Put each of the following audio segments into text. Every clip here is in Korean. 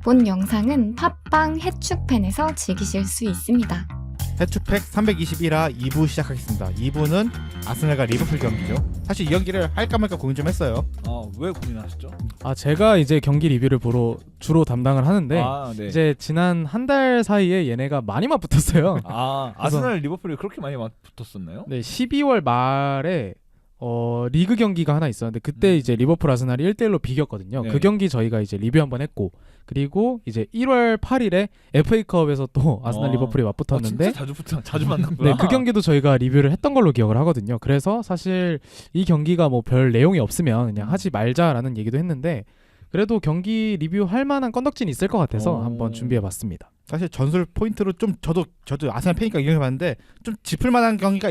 본 영상은 팟빵 해축팬에서 즐기실 수 있습니다. 해축팩 321화 2부 시작하겠습니다. 2부는 아스날과 리버풀 경기죠. 사실 이 경기를 할까 말까 고민 좀 했어요. 왜 고민하셨죠? 제가 이제 경기 리뷰를 보러 주로 담당을 하는데 네. 이제 지난 한 달 사이에 얘네가 많이 맞붙었어요. 아스날 리버풀이 그렇게 많이 맞붙었었나요? 네, 12월 말에 리그 경기가 하나 있었는데 그때 이제 리버풀 아스날이 1대1로 비겼거든요. 네. 그 경기 저희가 이제 리뷰 한번 했고, 그리고 이제 1월 8일에 FA컵에서 또 아스날 리버풀이 맞붙었는데 진짜 자주 만났구나. 네, 그 경기도 저희가 리뷰를 했던 걸로 기억을 하거든요. 그래서 사실 이 경기가 뭐 별 내용이 없으면 그냥 하지 말자라는 얘기도 했는데, 그래도 경기 리뷰할 만한 건덕진이 있을 것 같아서 한번 준비해봤습니다. 사실 전술 포인트로 좀 저도 아스날 팬이니까 이겨봤는데 좀 짚을 만한 경기가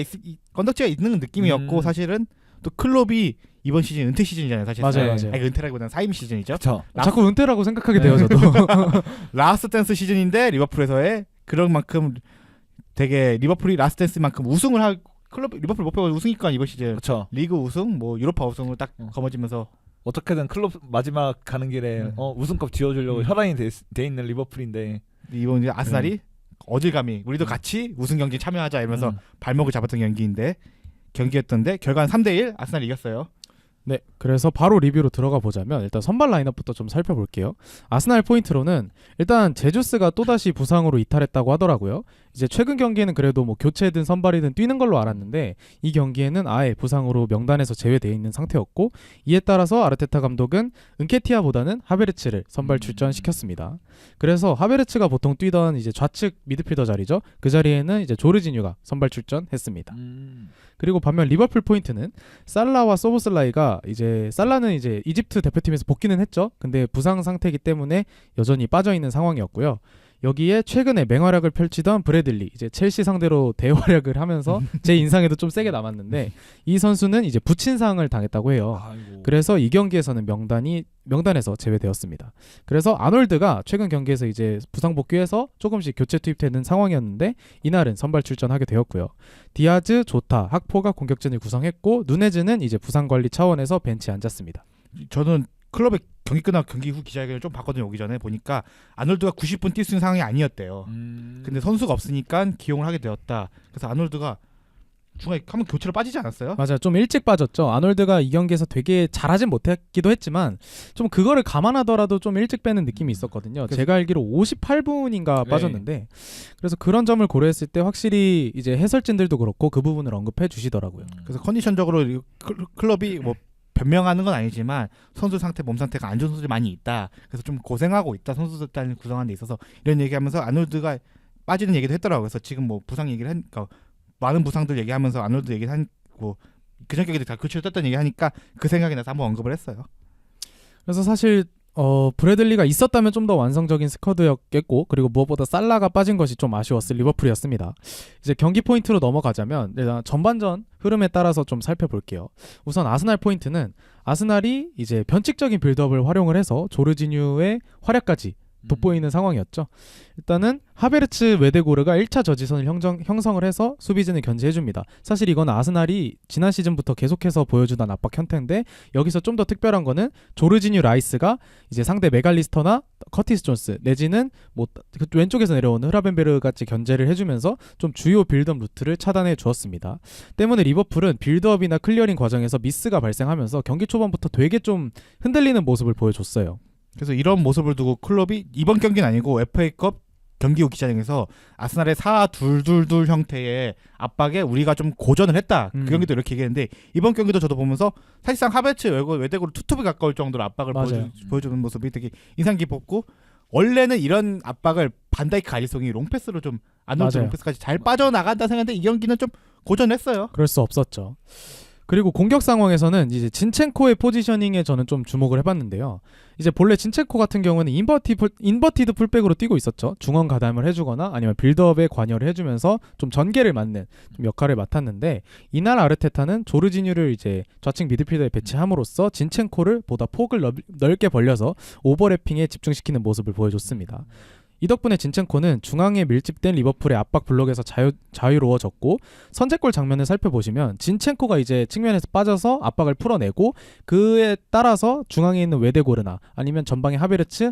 건덕지가 있는 느낌이었고, 사실은 또 클롭이 이번 시즌 은퇴 시즌이잖아요. 사실 맞아요. 아니, 은퇴라기보다는 사임 시즌이죠. 그쵸. 자꾸 은퇴라고 생각하게 돼요, 저도. 라스트 댄스 시즌인데 리버풀에서의 그런 만큼 되게 리버풀이 라스트 댄스만큼 우승을 할 리버풀 목표가 우승이니까 이번 시즌 그쵸. 리그 우승, 뭐 유로파 우승을 딱 거머쥐면서 어떻게든 클럽 마지막 가는 길에 우승컵 쥐어주려고 혈안이 돼 있는 리버풀인데 이번 이제 아스날이 어질감이 우리도 같이 우승 경기 참여하자 이러면서 발목을 잡았던 경기였던데 결과는 3대1 아스날이 이겼어요. 네, 그래서 바로 리뷰로 들어가 보자면 일단 선발 라인업부터 좀 살펴볼게요. 아스날 포인트로는 일단 제주스가 또다시 부상으로 이탈했다고 하더라고요. 이제 최근 경기에는 그래도 뭐 교체든 선발이든 뛰는 걸로 알았는데 이 경기에는 아예 부상으로 명단에서 제외되어 있는 상태였고, 이에 따라서 아르테타 감독은 은케티아보다는 하베르츠를 선발 출전시켰습니다. 그래서 하베르츠가 보통 뛰던 이제 좌측 미드필더 자리죠. 그 자리에는 이제 조르지뉴가 선발 출전했습니다. 그리고 반면 리버풀 포인트는 살라와 소보슬라이가 이제 살라는 이제 이집트 대표팀에서 복귀는 했죠. 근데 부상 상태이기 때문에 여전히 빠져있는 상황이었고요. 여기에 최근에 맹활약을 펼치던 브래들리, 이제 첼시 상대로 대활약을 하면서 제 인상에도 좀 세게 남았는데 이 선수는 이제 부친상을 당했다고 해요. 그래서 이 경기에서는 명단에서 제외되었습니다. 그래서 아놀드가 최근 경기에서 이제 부상 복귀해서 조금씩 교체 투입되는 상황이었는데 이날은 선발 출전하게 되었고요. 디아즈, 조타, 학포가 공격진을 구성했고 누네즈는 이제 부상 관리 차원에서 벤치에 앉았습니다. 저는 클럽의 경기 끝나고 경기 후 기자회견을 좀 봤거든요. 오기 전에 보니까 아놀드가 90분 뛸 수 있는 상황이 아니었대요. 근데 선수가 없으니까 기용을 하게 되었다. 그래서 아놀드가 중간에 한번 교체로 빠지지 않았어요? 맞아요. 좀 일찍 빠졌죠. 아놀드가 이 경기에서 되게 잘하진 못했기도 했지만 좀 그거를 감안하더라도 좀 일찍 빼는 느낌이 있었거든요. 제가 알기로 58분인가 빠졌는데 그래서 그런 점을 고려했을 때 확실히 이제 해설진들도 그렇고 그 부분을 언급해 주시더라고요. 그래서 컨디션적으로 클럽이 뭐 변명하는 건 아니지만 선수 상태, 몸 상태가 안 좋은 선수들이 많이 있다. 그래서 좀 고생하고 있다. 선수들 구성하는 데 있어서 이런 얘기하면서 아놀드가 빠지는 얘기도 했더라고요. 그래서 지금 뭐 부상 얘기를 하니까 많은 부상들 얘기하면서 아놀드 얘기를 하고 그전 경기도 다 교체를 떴다는 얘기하니까 그 생각이 나서 한번 언급을 했어요. 그래서 사실 브래들리가 있었다면 좀 더 완성적인 스쿼드였겠고, 그리고 무엇보다 살라가 빠진 것이 좀 아쉬웠을 리버풀이었습니다. 이제 경기 포인트로 넘어가자면 일단 전반전 흐름에 따라서 좀 살펴볼게요. 우선 아스날 포인트는 아스날이 이제 변칙적인 빌드업을 활용을 해서 조르지뉴의 활약까지 돋보이는 상황이었죠. 일단은 하베르츠 웨데고르가 1차 저지선을 형성을 해서 수비진을 견제해줍니다. 사실 이건 아스날이 지난 시즌부터 계속해서 보여주던 압박 형태인데, 여기서 좀 더 특별한 거는 조르지뉴 라이스가 이제 상대 메갈리스터나 커티스 존스 내지는 뭐 왼쪽에서 내려오는 흐라벤베르 같이 견제를 해주면서 좀 주요 빌드업 루트를 차단해 주었습니다. 때문에 리버풀은 빌드업이나 클리어링 과정에서 미스가 발생하면서 경기 초반부터 되게 좀 흔들리는 모습을 보여줬어요. 그래서 이런 모습을 두고 클럽이 이번 경기는 아니고 FA컵 경기 후 기자회견에서 아스날의 4-2-2-2 형태의 압박에 우리가 좀 고전을 했다. 그 경기도 이렇게 얘기했는데 이번 경기도 저도 보면서 사실상 하베르츠 외대고로 투톱에 가까울 정도로 압박을 보여주는 모습이 되게 인상 깊었고, 원래는 이런 압박을 반다이크 알리송이 롱패스로 좀 아놀드 롱패스까지 잘 빠져나간다 생각했는데 이 경기는 좀 고전했어요. 그럴 수 없었죠. 그리고 공격 상황에서는 이제 진첸코의 포지셔닝에 저는 좀 주목을 해봤는데요. 이제 본래 진첸코 같은 경우는 인버티드 풀백으로 뛰고 있었죠. 중원 가담을 해주거나 아니면 빌드업에 관여를 해주면서 좀 전개를 맡는 좀 역할을 맡았는데, 이날 아르테타는 조르지뉴를 이제 좌측 미드필더에 배치함으로써 진첸코를 보다 폭을 넓게 벌려서 오버래핑에 집중시키는 모습을 보여줬습니다. 이 덕분에 진첸코는 중앙에 밀집된 리버풀의 압박 블록에서 자유로워졌고, 선제골 장면을 살펴보시면 진첸코가 이제 측면에서 빠져서 압박을 풀어내고 그에 따라서 중앙에 있는 웨데고르나 아니면 전방의 하베르츠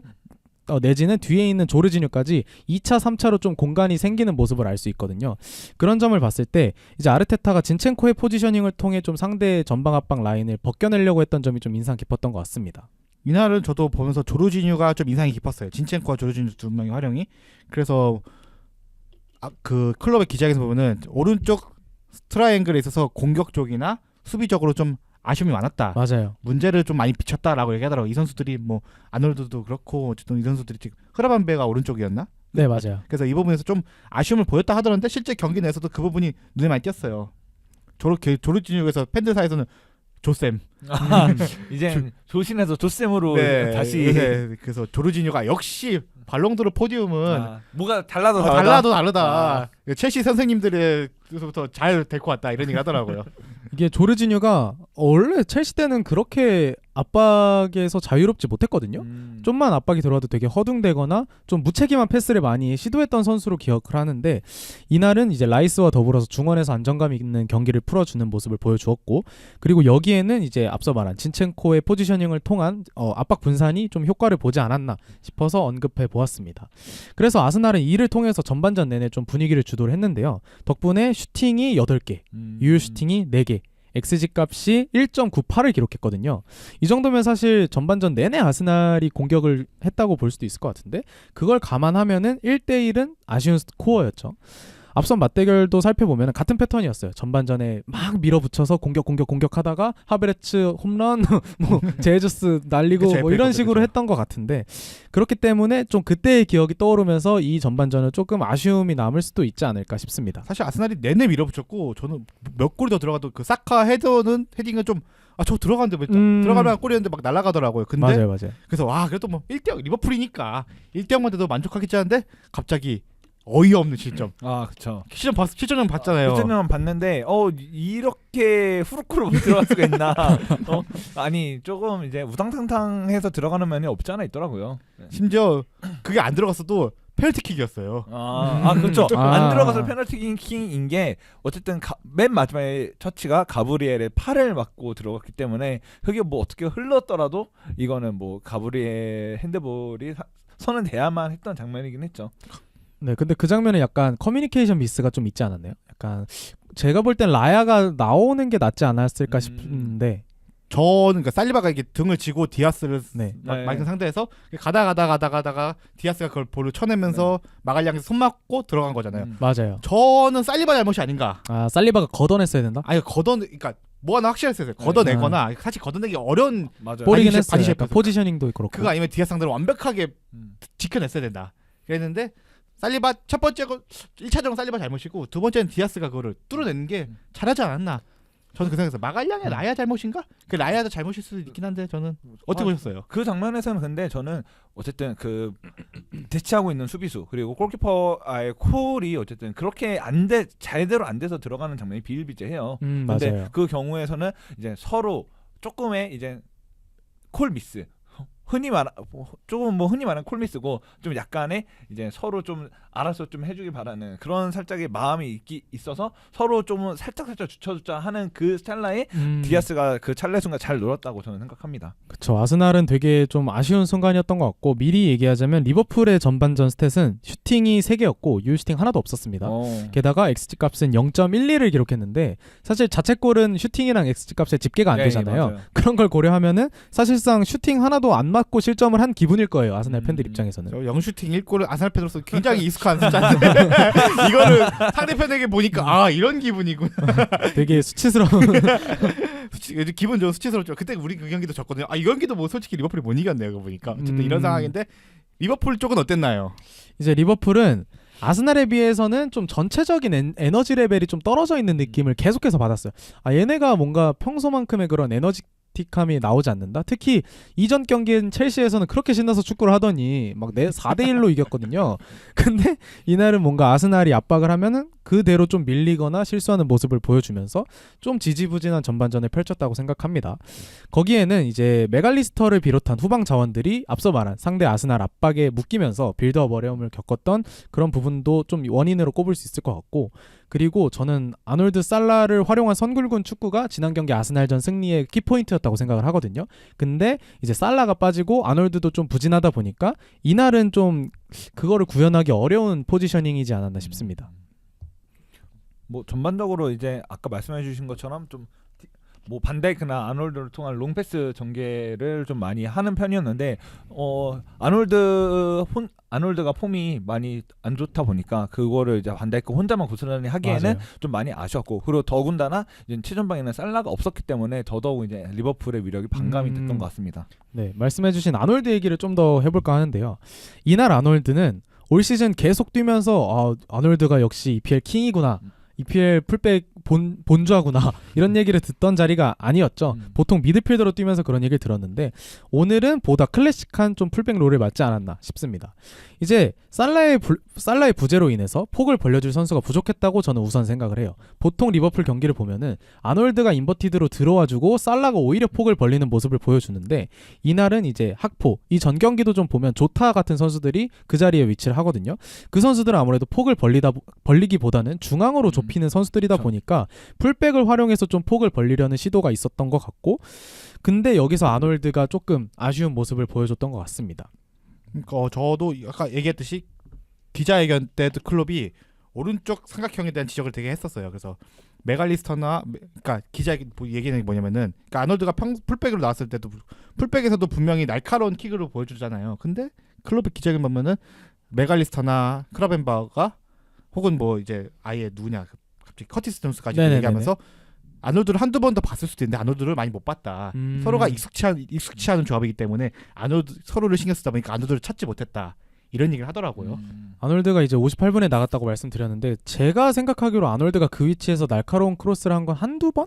내지는 뒤에 있는 조르지뉴까지 2차, 3차로 좀 공간이 생기는 모습을 알 수 있거든요. 그런 점을 봤을 때 이제 아르테타가 진첸코의 포지셔닝을 통해 좀 상대의 전방 압박 라인을 벗겨내려고 했던 점이 좀 인상 깊었던 것 같습니다. 이날은 저도 보면서 조르지뉴가 좀 인상이 깊었어요. 진첸코와 조르지뉴 두 명의 활용이. 그래서 그 클럽의 기자에서 보면은 오른쪽 트라이앵글에 있어서 공격 쪽이나 수비적으로 좀 아쉬움이 많았다. 맞아요. 문제를 좀 많이 비쳤다라고 얘기하더라고. 이 선수들이 뭐 아놀드도 그렇고 어쨌든 이 선수들이 지금 흐라반베가 오른쪽이었나? 네, 맞아요. 그래서 이 부분에서 좀 아쉬움을 보였다 하더런데 실제 경기 내에서도 그 부분이 눈에 많이 띄었어요. 저렇게 조르지뉴에서 팬들 사이에서는 조쌤. 이제 조신해서 조쌤으로 다시 네, 그래서 조르지뉴가 역시 발롱도르 포디움은 뭐가 달라도 다르다. 첼시 선생님들에서부터 잘 될 것 같다 이런 얘기 하더라고요. 이게 조르지뉴가 원래 첼시 때는 그렇게 압박에서 자유롭지 못했거든요. 좀만 압박이 들어와도 되게 허둥대거나 좀 무책임한 패스를 많이 시도했던 선수로 기억을 하는데 이날은 이제 라이스와 더불어서 중원에서 안정감 있는 경기를 풀어주는 모습을 보여주었고 그리고 여기에는 이제 앞서 말한 진첸코의 포지셔닝을 통한 압박 분산이 좀 효과를 보지 않았나 싶어서 언급해 보았습니다. 그래서 아스날은 이를 통해서 전반전 내내 좀 분위기를 주도를 했는데요. 덕분에 슈팅이 8개, 유효 슈팅이 4개, XG 값이 1.98을 기록했거든요. 이 정도면 사실 전반전 내내 아스날이 공격을 했다고 볼 수도 있을 것 같은데 그걸 감안하면은 1대1은 아쉬운 스코어였죠. 앞선 맞대결도 살펴보면 같은 패턴이었어요. 전반전에 막 밀어붙여서 공격하다가 하베르츠 홈런, 뭐 제주스 날리고 뭐 이런 식으로 했던 것 같은데 그렇기 때문에 좀 그때의 기억이 떠오르면서 이 전반전은 조금 아쉬움이 남을 수도 있지 않을까 싶습니다. 사실 아스날이 내내 밀어붙였고 저는 몇 골이 더 들어가도 그 사카 헤딩은 좀 저 들어가는데 들어가면 골이었는데 막 날아가더라고요. 근데 맞아요. 그래서 그래도 뭐 1대0 리버풀이니까 1대0만 돼도 만족하겠지 하는데 갑자기 어이없는 실점. 그쵸. 실점 봤잖아요. 실점 봤는데 이렇게 후루쿠로 들어갈 수가 있나? 아니 조금 이제 우당탕탕해서 들어가는 면이 없지 않아 있더라고요. 심지어 그게 안 들어갔어도 페널티킥이었어요. 그렇죠. 안 들어가서 페널티킥인 게 어쨌든 맨 마지막에 처치가 가브리엘의 팔을 맞고 들어갔기 때문에 그게 뭐 어떻게 흘렀더라도 이거는 뭐 가브리엘 핸드볼이 선은 돼야만 했던 장면이긴 했죠. 네, 근데 그 장면에 약간 커뮤니케이션 미스가 좀 있지 않았나요? 약간 제가 볼 땐 라야가 나오는 게 낫지 않았을까 싶은데 저는 그러니까 살리바가 이게 등을 지고 디아스를 막는 상태에서 가다가 디아스가 그걸 볼을 쳐내면서 마갈량에서 손 맞고 들어간 거잖아요. 맞아요. 저는 살리바 잘못이 아닌가. 살리바가 걷어냈어야 된다? 아니 그러니까 뭐 하나 확실했어요. 걷어내거나 사실 걷어내기 어려운 볼이긴 했어요. 약간 포지셔닝도 그렇고. 그거 아니면 디아스 상대를 완벽하게 지켜냈어야 된다. 그랬는데 살리바 첫 번째 거 1차적은 살리바 잘못이고 두 번째는 디아스가 그거를 뚫어내는 게 잘하지 않았나. 저는 그 생각에서 마갈량의 라야 잘못인가? 그 라야도 잘못일 수도 있긴 한데 저는 어떻게 보셨어요? 그 장면에서는 근데 저는 어쨌든 그 대치하고 있는 수비수 그리고 골키퍼의 콜이 어쨌든 그렇게 제대로 안 돼서 들어가는 장면이 비일비재해요. 근데 맞아요. 그 경우에서는 이제 서로 조금의 이제 콜 미스 흔히 말하는 콜미스고 좀 약간의 이제 서로 좀 알아서 좀 해주길 바라는 그런 살짝의 마음이 있어서 서로 좀 살짝 주쳐주자 하는 그 찰나에 디아스가 그 찰나 순간 잘 놀았다고 저는 생각합니다. 그쵸. 아스날은 되게 좀 아쉬운 순간이었던 것 같고 미리 얘기하자면 리버풀의 전반전 스탯은 슈팅이 3개였고 유효 슈팅 하나도 없었습니다. 게다가 XG 값은 0.12를 기록했는데 사실 자책골은 슈팅이랑 XG 값의 집계가 안 되잖아요. 그런 걸 고려하면은 사실상 슈팅 하나도 안 맞고 실점을 한 기분일 거예요. 아스날 팬들 입장에서는. 0슈팅 1골은 아스날 팬으로서 굉장히 익숙한 숫자인데 이거를 상대편에게 보니까 이런 기분이구나. 되게 수치스러운 기분 좋은 수치스럽죠. 그때 우리 그 경기도 졌거든요. 이 경기도 뭐 솔직히 리버풀이 못 이겼네요. 그거 보니까 어쨌든 이런 상황인데 리버풀 쪽은 어땠나요? 이제 리버풀은 아스날에 비해서는 좀 전체적인 에너지 레벨이 좀 떨어져 있는 느낌을 계속해서 받았어요. 얘네가 뭔가 평소만큼의 그런 에너지틱함이 나오지 않는다. 특히 이전 경기인 첼시에서는 그렇게 신나서 축구를 하더니 막 4대1로 이겼거든요. 근데 이날은 뭔가 아스날이 압박을 하면은 그대로 좀 밀리거나 실수하는 모습을 보여주면서 좀 지지부진한 전반전을 펼쳤다고 생각합니다. 거기에는 이제 메갈리스터를 비롯한 후방 자원들이 앞서 말한 상대 아스날 압박에 묶이면서 빌드업 어려움을 겪었던 그런 부분도 좀 원인으로 꼽을 수 있을 것 같고 그리고 저는 아놀드 살라를 활용한 선굴군 축구가 지난 경기 아스날전 승리의 키포인트였다고 생각을 하거든요. 근데 이제 살라가 빠지고 아놀드도 좀 부진하다 보니까 이날은 좀 그거를 구현하기 어려운 포지셔닝이지 않았나 싶습니다. 뭐 전반적으로 이제 아까 말씀해주신 것처럼 좀 뭐 반다이크나 아놀드를 통한 롱패스 전개를 좀 많이 하는 편이었는데 아놀드가 폼이 많이 안 좋다 보니까 그거를 이제 반다이크 혼자만 고스란히 하기에는 맞아요. 좀 많이 아쉬웠고, 그리고 더군다나 이제 최전방에는 살라가 없었기 때문에 더더욱 이제 리버풀의 위력이 반감이 됐던 것 같습니다. 네, 말씀해주신 아놀드 얘기를 좀 더 해볼까 하는데요. 이날 아놀드는 올 시즌 계속 뛰면서 아놀드가 역시 EPL 킹이구나, EPL 풀백 본주하구나 이런 얘기를 듣던 자리가 아니었죠. 보통 미드필더로 뛰면서 그런 얘기를 들었는데 오늘은 보다 클래식한 좀 풀백 롤을 맞지 않았나 싶습니다. 이제 살라의 부재로 인해서 폭을 벌려줄 선수가 부족했다고 저는 우선 생각을 해요. 보통 리버풀 경기를 보면은 아놀드가 인버티드로 들어와주고 살라가 오히려 폭을 벌리는 모습을 보여주는데 이날은 이제 학포, 이 전 경기도 좀 보면 조타 같은 선수들이 그 자리에 위치를 하거든요. 그 선수들은 아무래도 폭을 벌리기보다는 중앙으로 좁히는 선수들이다 그렇죠. 보니까 풀백을 활용해서 좀 폭을 벌리려는 시도가 있었던 것 같고, 근데 여기서 아놀드가 조금 아쉬운 모습을 보여줬던 것 같습니다. 그러니까 저도 아까 얘기했듯이 기자회견 때도 클롭이 오른쪽 삼각형에 대한 지적을 되게 했었어요. 그래서 메갈리스터나 그러니까 얘기는 게 뭐냐면은 그러니까 아놀드가 풀백으로 나왔을 때도 풀백에서도 분명히 날카로운 킥으로 보여주잖아요. 근데 클롭의 기자회견 보면은 메갈리스터나 크라벤바가 혹은 뭐 이제 아예 누구냐 갑자기 커티스 존스까지 네네네네. 얘기하면서 아놀드를 한두 번 더 봤을 수도 있는데 아놀드를 많이 못 봤다. 서로가 익숙치 않은 조합이기 때문에 서로를 신경 쓰다 보니까 아놀드를 찾지 못했다. 이런 얘기를 하더라고요. 아놀드가 이제 58분에 나갔다고 말씀드렸는데 제가 생각하기로 아놀드가 그 위치에서 날카로운 크로스를 한 건 한두 번?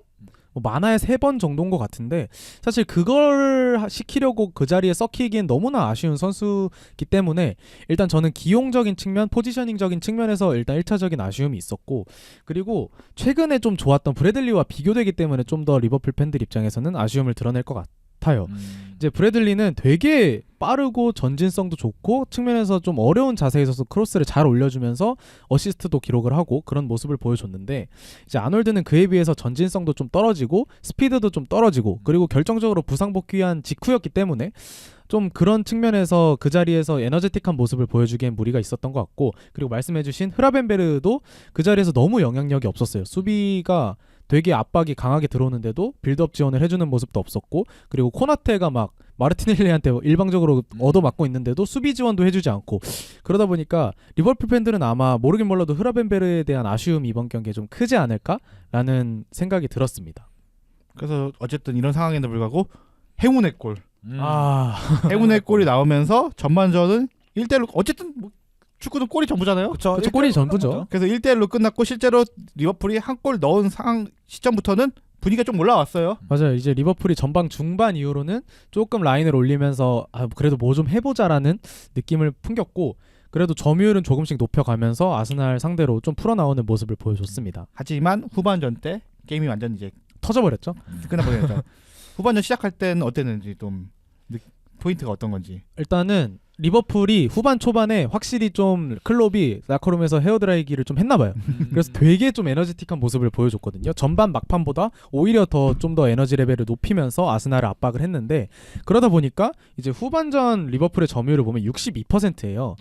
뭐 많아야 3번 정도인 것 같은데 사실 그걸 시키려고 그 자리에 썩히기엔 너무나 아쉬운 선수이기 때문에 일단 저는 기용적인 측면, 포지셔닝적인 측면에서 일단 1차적인 아쉬움이 있었고, 그리고 최근에 좀 좋았던 브래들리와 비교되기 때문에 좀 더 리버풀 팬들 입장에서는 아쉬움을 드러낼 것 같아요. 이제 브래들리는 되게 빠르고 전진성도 좋고 측면에서 좀 어려운 자세에 있어서 크로스를 잘 올려주면서 어시스트도 기록을 하고 그런 모습을 보여줬는데, 이제 아놀드는 그에 비해서 전진성도 좀 떨어지고 스피드도 좀 떨어지고 그리고 결정적으로 부상 복귀한 직후였기 때문에 좀 그런 측면에서 그 자리에서 에너제틱한 모습을 보여주기엔 무리가 있었던 것 같고, 그리고 말씀해주신 흐라벤베르도 그 자리에서 너무 영향력이 없었어요. 수비가 되게 압박이 강하게 들어오는데도 빌드업 지원을 해주는 모습도 없었고, 그리고 코나테가 막 마르티넬리한테 일방적으로 얻어맞고 있는데도 수비 지원도 해주지 않고, 그러다 보니까 리버풀 팬들은 아마 모르긴 몰라도 흐라벤베르에 대한 아쉬움이 이번 경기에 좀 크지 않을까라는 생각이 들었습니다. 그래서 어쨌든 이런 상황에도 불구하고 행운의 골. 행운의 골이 네. 나오면서 전반전은 1대1로 어쨌든 뭐 축구는 골이 전부잖아요. 그쵸, 그쵸, 골이 전부죠. 그래서 1대1로 끝났고 실제로 리버풀이 한 골 넣은 상황 시점부터는 분위기가 좀 올라왔어요. 맞아요. 이제 리버풀이 전방 중반 이후로는 조금 라인을 올리면서 그래도 뭐 좀 해보자라는 느낌을 풍겼고, 그래도 점유율은 조금씩 높여가면서 아스날 상대로 좀 풀어나오는 모습을 보여줬습니다. 하지만 후반전 때 게임이 완전 이제 터져버렸죠. 끝나버렸죠. 후반전 시작할 때는 어땠는지 좀 포인트가 어떤 건지. 일단은 리버풀이 후반 초반에 확실히 좀 클롭이 라커룸에서 헤어드라이기를 좀 했나봐요. 그래서 되게 좀 에너지틱한 모습을 보여줬거든요. 전반 막판보다 오히려 좀 더 에너지 레벨을 높이면서 아스날을 압박을 했는데, 그러다 보니까 이제 후반전 리버풀의 점유율을 보면 62%예요.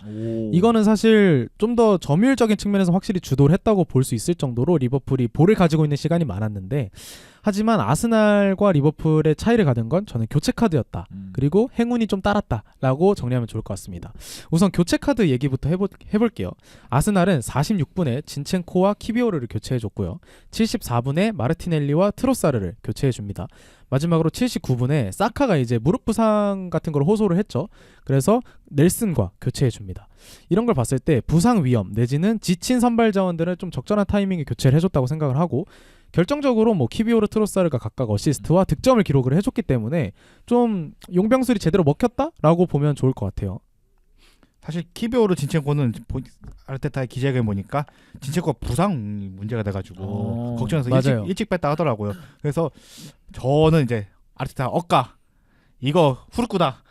이거는 사실 좀 더 점유율적인 측면에서 확실히 주도를 했다고 볼 수 있을 정도로 리버풀이 볼을 가지고 있는 시간이 많았는데, 하지만 아스날과 리버풀의 차이를 가는 건 저는 교체 카드였다. 그리고 행운이 좀 따랐다라고 정리하면 좋을 것 같습니다. 우선 교체 카드 얘기부터 해볼게요. 아스날은 46분에 진첸코와 키비오르를 교체해줬고요. 74분에 마르티넬리와 트로사르를 교체해줍니다. 마지막으로 79분에 사카가 이제 무릎 부상 같은 걸 호소를 했죠. 그래서 넬슨과 교체해줍니다. 이런 걸 봤을 때 부상 위험 내지는 지친 선발 자원들을 좀 적절한 타이밍에 교체를 해줬다고 생각을 하고, 결정적으로 뭐 키비오르 트로사르가 각각 어시스트와 득점을 기록을 해줬기 때문에 좀 용병술이 제대로 먹혔다라고 보면 좋을 것 같아요. 사실 키비오르 진첸코는 아르테타의 기자회견 보니까 진첸코가 부상 문제가 돼가지고 걱정해서 맞아요. 일찍 뺐다 하더라고요. 그래서 저는 이제 아르테타 이거 후르꾸다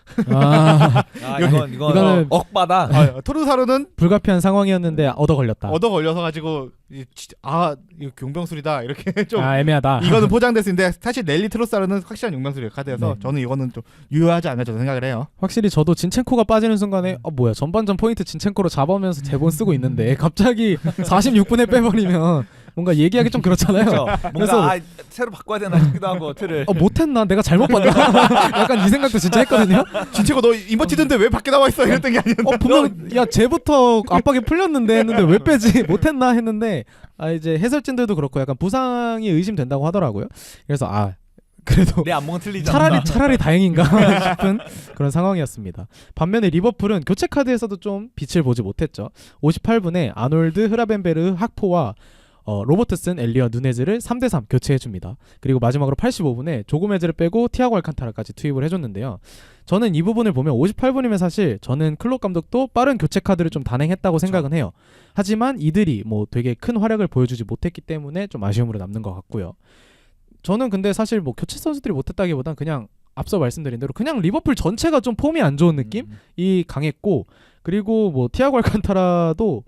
이거는 억바다. 토르사르는 불가피한 상황이었는데 얻어 걸렸다. 얻어 걸려서 가지고 이거 용병술이다 이렇게 좀 애매하다. 이거는 포장됐는데 사실 넬리 트로사르는 확실한 용병술이에요 카드여서 네. 저는 이거는 좀 유효하지 않나 저는 생각을 해요. 확실히 저도 진첸코가 빠지는 순간에 뭐야 전반전 포인트 진첸코로 잡아오면서 제본 쓰고 있는데 갑자기 46분에 빼버리면 뭔가 얘기하기 좀 그렇잖아요. 그렇죠. 뭔가 그래서 새로 바꿔야 되나 싶기도 하고 틀을. 못했나? 내가 잘못 봤나? 약간 이 생각도 진짜 했거든요. 진채고 너 인버티드인데 왜 밖에 나와 있어 이랬던 게 아니었는데 분명 야 쟤부터 압박이 풀렸는데 했는데 왜 빼지? 못했나 했는데 이제 해설진들도 그렇고 약간 부상이 의심된다고 하더라고요. 그래서 그래도 내 안목은 틀리잖아. 차라리 다행인가 싶은 그런 상황이었습니다. 반면에 리버풀은 교체 카드에서도 좀 빛을 보지 못했죠. 58분에 아놀드, 흐라벤베르, 학포와 로버트슨, 엘리어, 누네즈를 3대3 교체해줍니다. 그리고 마지막으로 85분에 조고메즈를 빼고 티아고 알칸타라까지 투입을 해줬는데요. 저는 이 부분을 보면 58분이면 사실 저는 클롭 감독도 빠른 교체 카드를 좀 단행했다고 생각은 해요. 하지만 이들이 뭐 되게 큰 활약을 보여주지 못했기 때문에 좀 아쉬움으로 남는 것 같고요. 저는 근데 사실 뭐 교체 선수들이 못했다기보단 그냥 앞서 말씀드린 대로 그냥 리버풀 전체가 좀 폼이 안 좋은 느낌이 강했고, 그리고 뭐 티아고 알칸타라도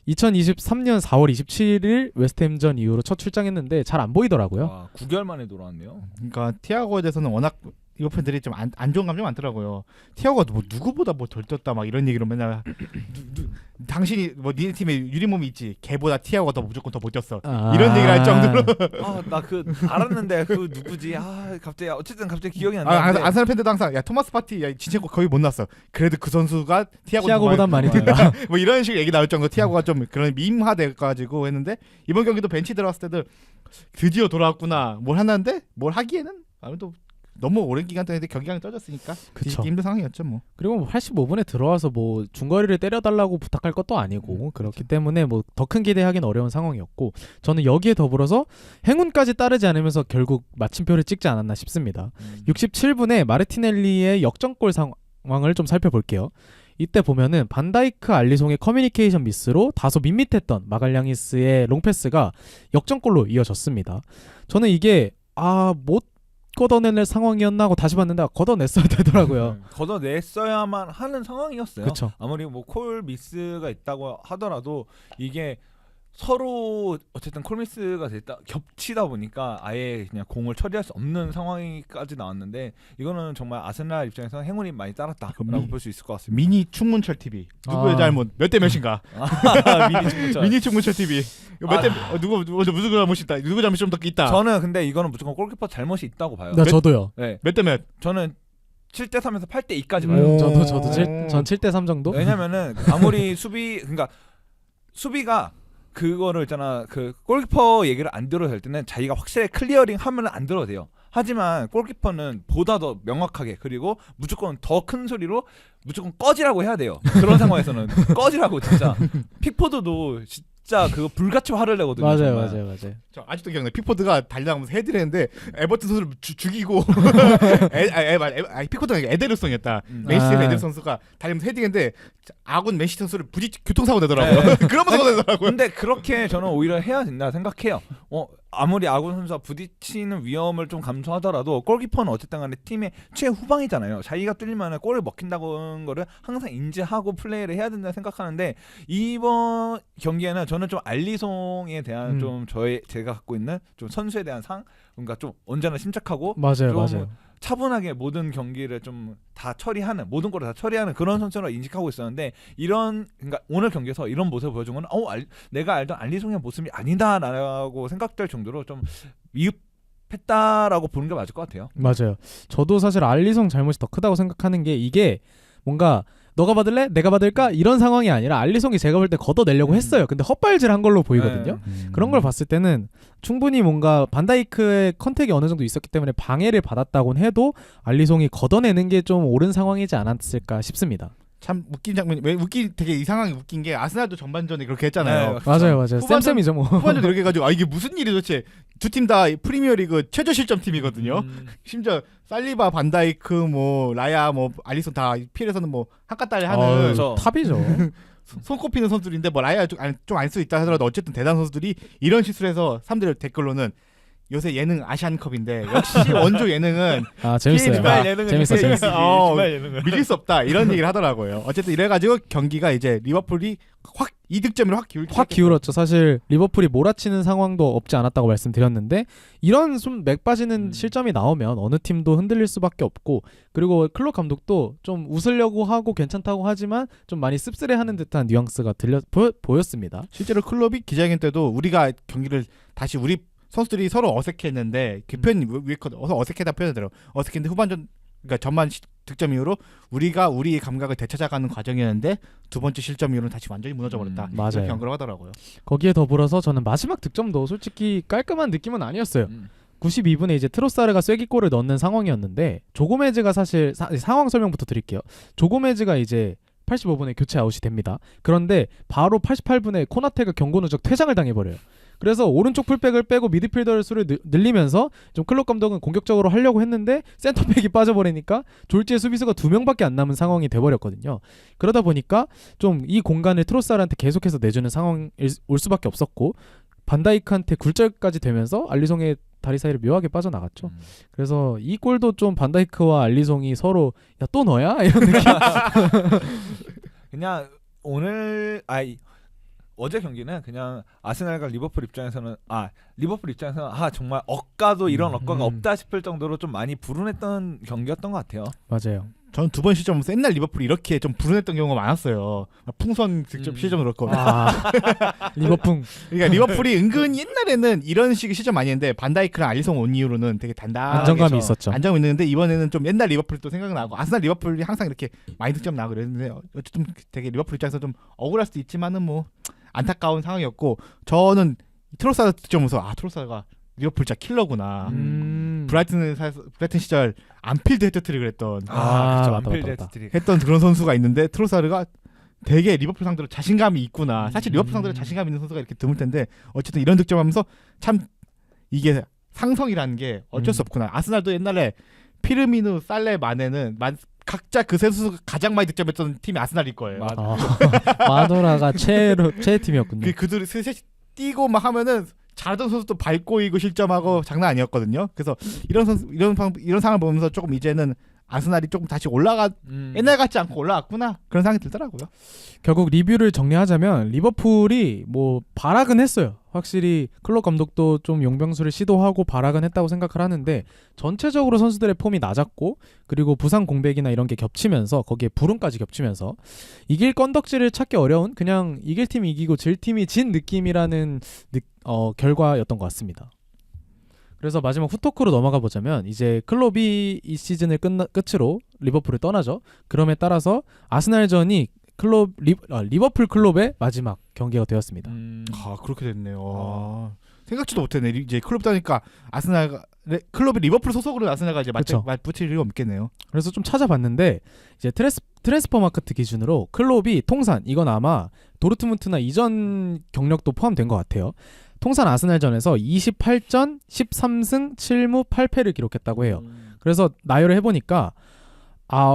2023년 4월 27일 웨스트햄전 이후로 첫 출장했는데 잘 안 보이더라고요. 9개월 만에 돌아왔네요. 그러니까 티아고에 대해서는 워낙 이거 팬들이 좀 안 좋은 감정 많더라고요. 티아고가 뭐 누구보다 뭐 덜 떴다 막 이런 얘기로 맨날 당신이 뭐 니네 팀에 유리몸이 있지 걔보다 티아고가 더 무조건 더 못 떴어 이런 얘기를 할 정도로 나 알았는데 그 누구지? 갑자기 기억이 안 나는데. 아스날 팬들도 항상 야 토마스 파티 야 진첸코 거의 못 났어. 그래도 그 선수가 티아고보단 많이 뜬다. 뭐 이런 식의 얘기 나올 정도 티아고가 좀 그런 밈화돼 가지고 했는데 이번 경기도 벤치 들어갔을 때도 드디어 돌아왔구나 뭘 하는데 뭘 하기에는 아무래도 너무 오랜 기간 동안 경기량이 떨어졌으니까 뒤집기 힘든 상황이었죠 뭐. 그리고 뭐 85분에 들어와서 뭐 중거리를 때려달라고 부탁할 것도 아니고 그렇기 때문에 뭐 더 큰 기대하기는 어려운 상황이었고, 저는 여기에 더불어서 행운까지 따르지 않으면서 결국 마침표를 찍지 않았나 싶습니다. 67분에 마르티넬리의 역전골 상황을 좀 살펴볼게요. 이때 보면은 반다이크 알리송의 커뮤니케이션 미스로 다소 밋밋했던 마갈량이스의 롱패스가 역전골로 이어졌습니다. 저는 이게 못 걷어낼 상황이었나 하고 다시 봤는데 걷어냈어야 되더라고요. 걷어냈어야만 하는 상황이었어요. 그쵸. 아무리 뭐 콜 미스가 있다고 하더라도 이게 서로 어쨌든 콜 미스가 겹치다 보니까 아예 그냥 공을 처리할 수 없는 상황까지 나왔는데, 이거는 정말 아스날 입장에서 행운이 많이 따랐다라고 볼 수 있을 것 같습니다. 미니 충문철 TV 누구의 잘못 몇 대 몇인가? 미니 충문철. 미니 충문철 TV 몇 대 누구 잘못이 있다. 누구 잘못이 좀 더 있다. 저는 근데 이거는 무조건 골키퍼 잘못이 있다고 봐요. 저도요. 네. 몇 대 몇? 저는 7대3에서 8대2까지 봐요. 저도 전 7대3 정도? 왜냐면은 아무리 수비가 그거를 있잖아, 그 골키퍼 얘기를 안 들어도 될 때는 자기가 확실히 클리어링 하면 안 들어도 돼요. 하지만 골키퍼는 보다 더 명확하게, 그리고 무조건 더 큰 소리로 무조건 꺼지라고 해야 돼요. 그런 상황에서는 꺼지라고 진짜. 픽포드도 진짜 그거 불같이 화를 내거든요. 맞아요. 저 아직도 기억나요. 픽포드가 달려가면서 헤드를 했는데 에버튼 선수를 죽이고 픽포드가 에데르송이었다. 맨시티의 에데르 선수가 달리면서 헤딩했는데 아군 맨시티 선수를 교통사고 내더라고요. 그러면서 내더라고요. 근데 그렇게 저는 오히려 해야 된다 생각해요. 아무리 아군 선수가 부딪히는 위험을 좀 감수하더라도 골키퍼는 어쨌든 간에 팀의 최후방이잖아요. 자기가 뚫리면 골을 먹힌다는 거를 항상 인지하고 플레이를 해야 된다 생각하는데, 이번 경기에는 저는 좀 알리송에 대한 좀 제가 갖고 있는 좀 선수에 대한 그러니까 좀 언제나 침착하고 맞아요. 차분하게 모든 경기를 좀 다 처리하는, 모든 거를 다 처리하는 그런 선수로 인식하고 있었는데, 그러니까 오늘 경기에서 이런 모습을 보여준 건 내가 알던 알리송의 모습이 아니다라고 생각될 정도로 좀 미흡했다라고 보는 게 맞을 것 같아요. 맞아요. 저도 사실 알리송 잘못이 더 크다고 생각하는 게, 이게 뭔가 너가 받을래? 내가 받을까? 이런 상황이 아니라 알리송이 제가 볼 때 걷어내려고 했어요. 근데 헛발질한 걸로 보이거든요. 그런 걸 봤을 때는 충분히 뭔가 반다이크의 컨택이 어느 정도 있었기 때문에 방해를 받았다곤 해도 알리송이 걷어내는 게 좀 옳은 상황이지 않았을까 싶습니다. 참 웃긴 장면이 되게 이 상황이 웃긴 게 아스날도 전반전에 그렇게 했잖아요. 맞아요. 쌤이죠 뭐. 후반전 이렇게 해가지고 이게 무슨 일이 도대체. 두 팀 다 프리미어리그 최저 실점 팀이거든요. 심지어 살리바, 반다이크, 뭐 라야, 뭐 알리송 다 필에서는 뭐 한가딸 하는 탑이죠. 손꼽히는 선수들인데 뭐 라야 좀 알 수 있다 하더라도 어쨌든 대단한 선수들이 이런 실수를 해서 사람들 댓글로는 요새 예능 아시안컵인데 역시 원조 예능은 재밌어요. 주말 재밌어. 주말 예능은. 믿을 수 없다 이런 얘기를 하더라고요. 어쨌든 이래가지고 경기가 이제 리버풀이 확 이득점을 확 기울기 확 기울었죠. 사실 리버풀이 몰아치는 상황도 없지 않았다고 말씀드렸는데 이런 좀 맥 빠지는 실점이 나오면 어느 팀도 흔들릴 수밖에 없고 그리고 클롭 감독도 좀 웃으려고 하고 괜찮다고 하지만 좀 많이 씁쓸해하는 듯한 뉘앙스가 보였습니다. 실제로 클럽이 기자회견 때도 우리가 경기를 다시 우리 선수들이 서로 어색했는데 그 표현이 어색하다 표현하더라고. 어색했는데 후반전 그러니까 전반 득점 이후로 우리가 우리의 감각을 되찾아가는 과정이었는데 두 번째 실점 이후로는 다시 완전히 무너져 버렸다. 맞아요. 이렇게 언급을 하더라고요. 거기에 더불어서 저는 마지막 득점도 솔직히 깔끔한 느낌은 아니었어요. 92분에 이제 트로사르가 쐐기골을 넣는 상황이었는데 조고메즈가 사실 상황 설명부터 드릴게요. 조고메즈가 이제 85분에 교체 아웃이 됩니다. 그런데 바로 88분에 코나테가 경고 누적 퇴장을 당해버려요. 그래서 오른쪽 풀백을 빼고 미드필더의 수를 늘리면서 좀 클롭 감독은 공격적으로 하려고 했는데 센터백이 빠져버리니까 졸지의 수비수가 2명밖에 안 남은 상황이 돼버렸거든요. 그러다 보니까 좀 이 공간을 트로사르한테 계속해서 내주는 상황일 올 수밖에 없었고 반다이크한테 굴절까지 되면서 알리송의 다리 사이를 묘하게 빠져나갔죠. 그래서 이 골도 좀 반다이크와 알리송이 서로 야 또 너야? 이런 느낌. 그냥 오늘 어제 경기는 그냥 아스날과 리버풀 입장에서는 정말 억가도 이런 억가가 없다 싶을 정도로 좀 많이 불운했던 경기였던 것 같아요. 맞아요. 저는 두 번 실점하면서 옛날 리버풀이 이렇게 좀 불운했던 경우가 많았어요. 풍선 득점 실점도 그렇고. 리버풍. 그러니까 리버풀이 은근 옛날에는 이런 식의 실점 많이 했는데 반다이크랑 알리송 온 이후로는 되게 단단하게 안정감이 있었죠. 안정감이 있는데 이번에는 좀 옛날 리버풀이 또 생각나고 아스날 리버풀이 항상 이렇게 많이 득점 나고 그랬는데 어쨌든 되게 리버풀 입장에서 좀 억울할 수도 있지만은 뭐 안타까운 상황이었고 저는 트로사르 득점 보면서 트로사르가 리버풀 진짜 킬러구나. 브라이튼 시절 안필드 헤트트릭을 했던 맞다. 했던 그런 선수가 있는데 트로사르가 되게 리버풀 상대로 자신감이 있구나. 사실 리버풀 상대로 자신감 있는 선수가 이렇게 드물 텐데 어쨌든 이런 득점하면서 참 이게 상성이라는 게 어쩔 수 없구나. 아스날도 옛날에 피르미누, 살레, 마네는 각자 그 선수가 가장 많이 득점했던 팀이 아스날일 거예요. 마도라가 최애 팀이었군요. 그들이 셋이 뛰고 막 하면은 잘하던 선수도 밟고 이고 실점하고 장난 아니었거든요. 그래서 이런 상황을 보면서 조금 이제는 아스날이 조금 다시 옛날 같지 않고 올라왔구나 그런 생각이 들더라고요. 결국 리뷰를 정리하자면 리버풀이 뭐 발악은 했어요. 확실히 클롭 감독도 좀 용병술을 시도하고 발악은 했다고 생각을 하는데 전체적으로 선수들의 폼이 낮았고 그리고 부상 공백이나 이런 게 겹치면서 거기에 불운까지 겹치면서 이길 건덕지를 찾기 어려운 그냥 이길 팀이 이기고 질 팀이 진 느낌이라는 결과였던 것 같습니다. 그래서 마지막 후토크로 넘어가 보자면 이제 클롭이 이 시즌을 끝으로 리버풀을 떠나죠. 그럼에 따라서 아스날전이 리버풀 클롭의 마지막 경기가 되었습니다. 그렇게 됐네요. 생각지도 못했네. 이제 클롭 떠니까 클롭이 리버풀 소속으로 아스날과 이제 맞붙일 일이 없겠네요. 그래서 좀 찾아봤는데 이제 트랜스퍼마크트 기준으로 클롭이 통산 이건 아마 도르트문트나 이전 경력도 포함된 것 같아요. 통산 아스날전에서 28전 13승 7무 8패를 기록했다고 해요. 그래서 나열을 해보니까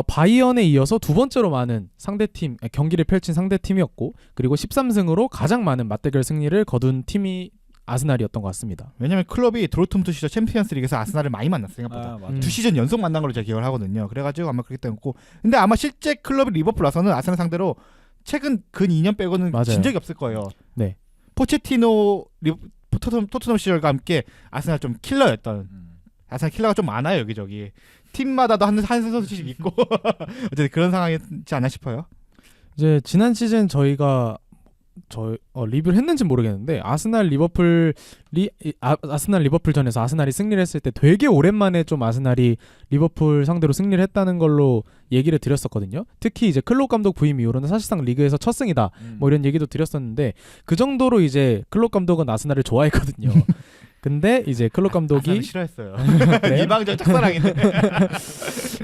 바이언에 이어서 두 번째로 많은 상대팀 경기를 펼친 상대팀이었고 그리고 13승으로 가장 많은 맞대결 승리를 거둔 팀이 아스날이었던 것 같습니다. 왜냐면 클럽이 도르트문트 시절 챔피언스 리그에서 아스날을 많이 만났어요. 생각보다. 2시즌 연속 만난 걸로 제가 기억을 하거든요. 그래가지고 아마 그렇게 됐고 근데 아마 실제 클럽이 리버풀 와서는 아스날 상대로 최근 근 2년 빼고는 진 적이 없을 거예요. 네. 포체티노 토트넘 시절과 함께 아스날 좀 킬러였던 아스날 킬러가 좀 많아요 여기저기 팀마다도 한 선수씩 있고 어쨌든 그런 상황이지 않나 싶어요. 이제 지난 시즌 저희가 리뷰를 했는지 모르겠는데 아스날 리버풀 전에서 아스날이 승리를 했을 때 되게 오랜만에 좀 아스날이 리버풀 상대로 승리를 했다는 걸로 얘기를 드렸었거든요. 특히 이제 클롭 감독 부임 이후로는 사실상 리그에서 첫 승이다 뭐 이런 얘기도 드렸었는데 그 정도로 이제 클롭 감독은 아스날을 좋아했거든요. 근데 이제 클롭 감독이 싫어했어요. 일방적 짝사랑이네.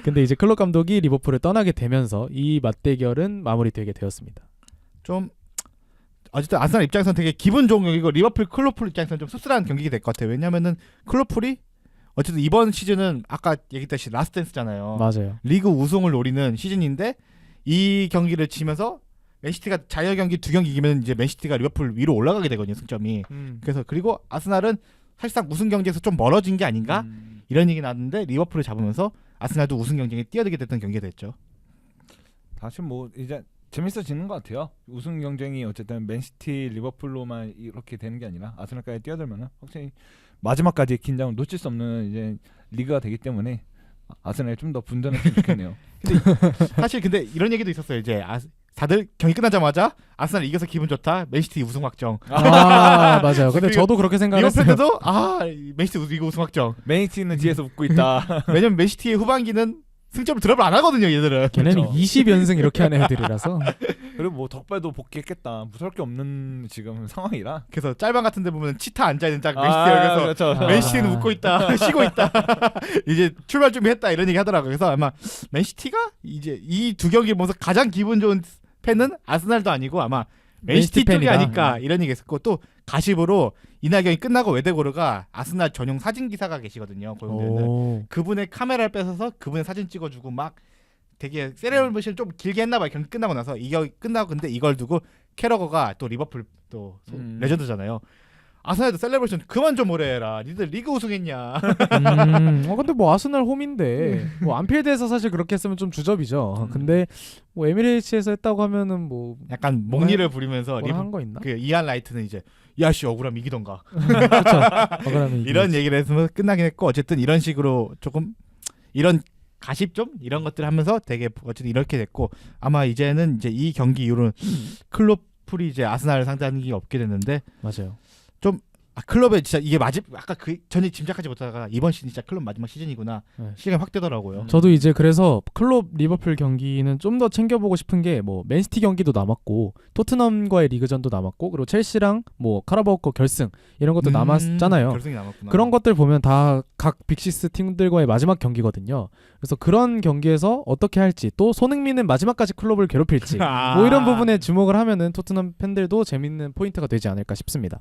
근데 이제 클롭 감독이 리버풀을 떠나게 되면서 이 맞대결은 마무리되게 되었습니다. 좀 어쨌든 아스날 입장에서는 되게 기분 좋은 경기고 리버풀 클로풀 입장에서는 좀 씁쓸한 경기가 될 것 같아요. 왜냐면은 클로풀이 어쨌든 이번 시즌은 아까 얘기했듯이 라스트 댄스잖아요. 맞아요. 리그 우승을 노리는 시즌인데 이 경기를 치면서 맨시티가 자유 경기 2경기 이기면 이제 맨시티가 리버풀 위로 올라가게 되거든요. 승점이. 그래서 그리고 아스날은 사실상 우승 경쟁에서 좀 멀어진 게 아닌가 이런 얘기 나왔는데 리버풀을 잡으면서 아스날도 우승 경쟁에 뛰어들게 됐던 경기가 됐죠. 다시 뭐 이제 재밌어지는 것 같아요. 우승 경쟁이 어쨌든 맨시티, 리버풀로만 이렇게 되는 게 아니라 아스날까지 뛰어들면은 확실히 마지막까지 긴장을 놓칠 수 없는 이제 리그가 되기 때문에 아스날이 좀 더 분전했으면 좋겠네요. 사실 근데 이런 얘기도 있었어요. 이제 다들 경기 끝나자마자 아스날 이겨서 기분 좋다. 맨시티 우승 확정. 아 맞아요. 근데 저도 그렇게 리버풀 생각했어요. 팬들도 맨시티 리그 우승 확정. 맨시티는 뒤에서 웃고 있다. 왜냐면 맨시티의 후반기는 승점을 드랍을 안 하거든요. 얘들은. 걔네는 그렇죠. 20연승 이렇게 하는 애들이라서. 그리고 뭐 덕발도 복귀했겠다. 무서울 게 없는 지금 상황이라. 그래서 짤방 같은 데 보면 치타 앉아있는 짝 맨시티에서 그렇죠. 맨시티는 웃고 있다. 쉬고 있다. 이제 출발 준비했다. 이런 얘기 하더라고요. 그래서 아마 맨시티가 이제 이 두 경기 보면서 가장 기분 좋은 팬은 아스날도 아니고 아마 맨시티 맨시티 쪽이 팬이다. 아닐까 이런 얘기 했었고 또 가십으로 이날 경기 끝나고 웨데고르가 아스날 전용 사진 기사가 계시거든요. 고용되는 오. 그분의 카메라를 뺏어서 그분의 사진 찍어주고 막 되게 세레머니를 좀 길게 했나봐요. 경기 끝나고 나서 이게 끝나고 근데 이걸 두고 캐러거가 또 리버풀 또 레전드잖아요. 아스날도 셀레브레이션 그만 좀 오래 해라. 니들 리그 우승했냐. 근데 뭐 아스날 홈인데 뭐 안필드에서 사실 그렇게 했으면 좀 주접이죠. 근데 뭐 에미레이츠에서 했다고 하면은 뭐 약간 목리를 부리면서 뭐라 한 거 있나? 그 이안 라이트는 이제 야씨 억울하면 이기던가 그러면 이런 얘기를 해서 끝나긴 했고 어쨌든 이런 식으로 조금 이런 가십 좀 이런 것들 하면서 되게 어쨌든 이렇게 됐고 아마 이제는 이제 이 경기 이후로는 클로플이 이제 아스날을 상대하는 게 없게 됐는데 맞아요. 클럽에 진짜 이게 아까 그 전에 짐작하지 못하다가 이번 시즌 진짜 클럽 마지막 시즌이구나 네. 시간이 확 되더라고요. 저도 이제 그래서 클롭 리버풀 경기는 좀 더 챙겨보고 싶은 게 뭐 맨시티 경기도 남았고 토트넘과의 리그전도 남았고 그리고 첼시랑 뭐 카라바오컵 결승 이런 것도 남았잖아요. 결승이 남았구나. 그런 것들 보면 다 각 빅시스 팀들과의 마지막 경기거든요. 그래서 그런 경기에서 어떻게 할지 또 손흥민은 마지막까지 클롭을 괴롭힐지 뭐 이런 부분에 주목을 하면은 토트넘 팬들도 재밌는 포인트가 되지 않을까 싶습니다.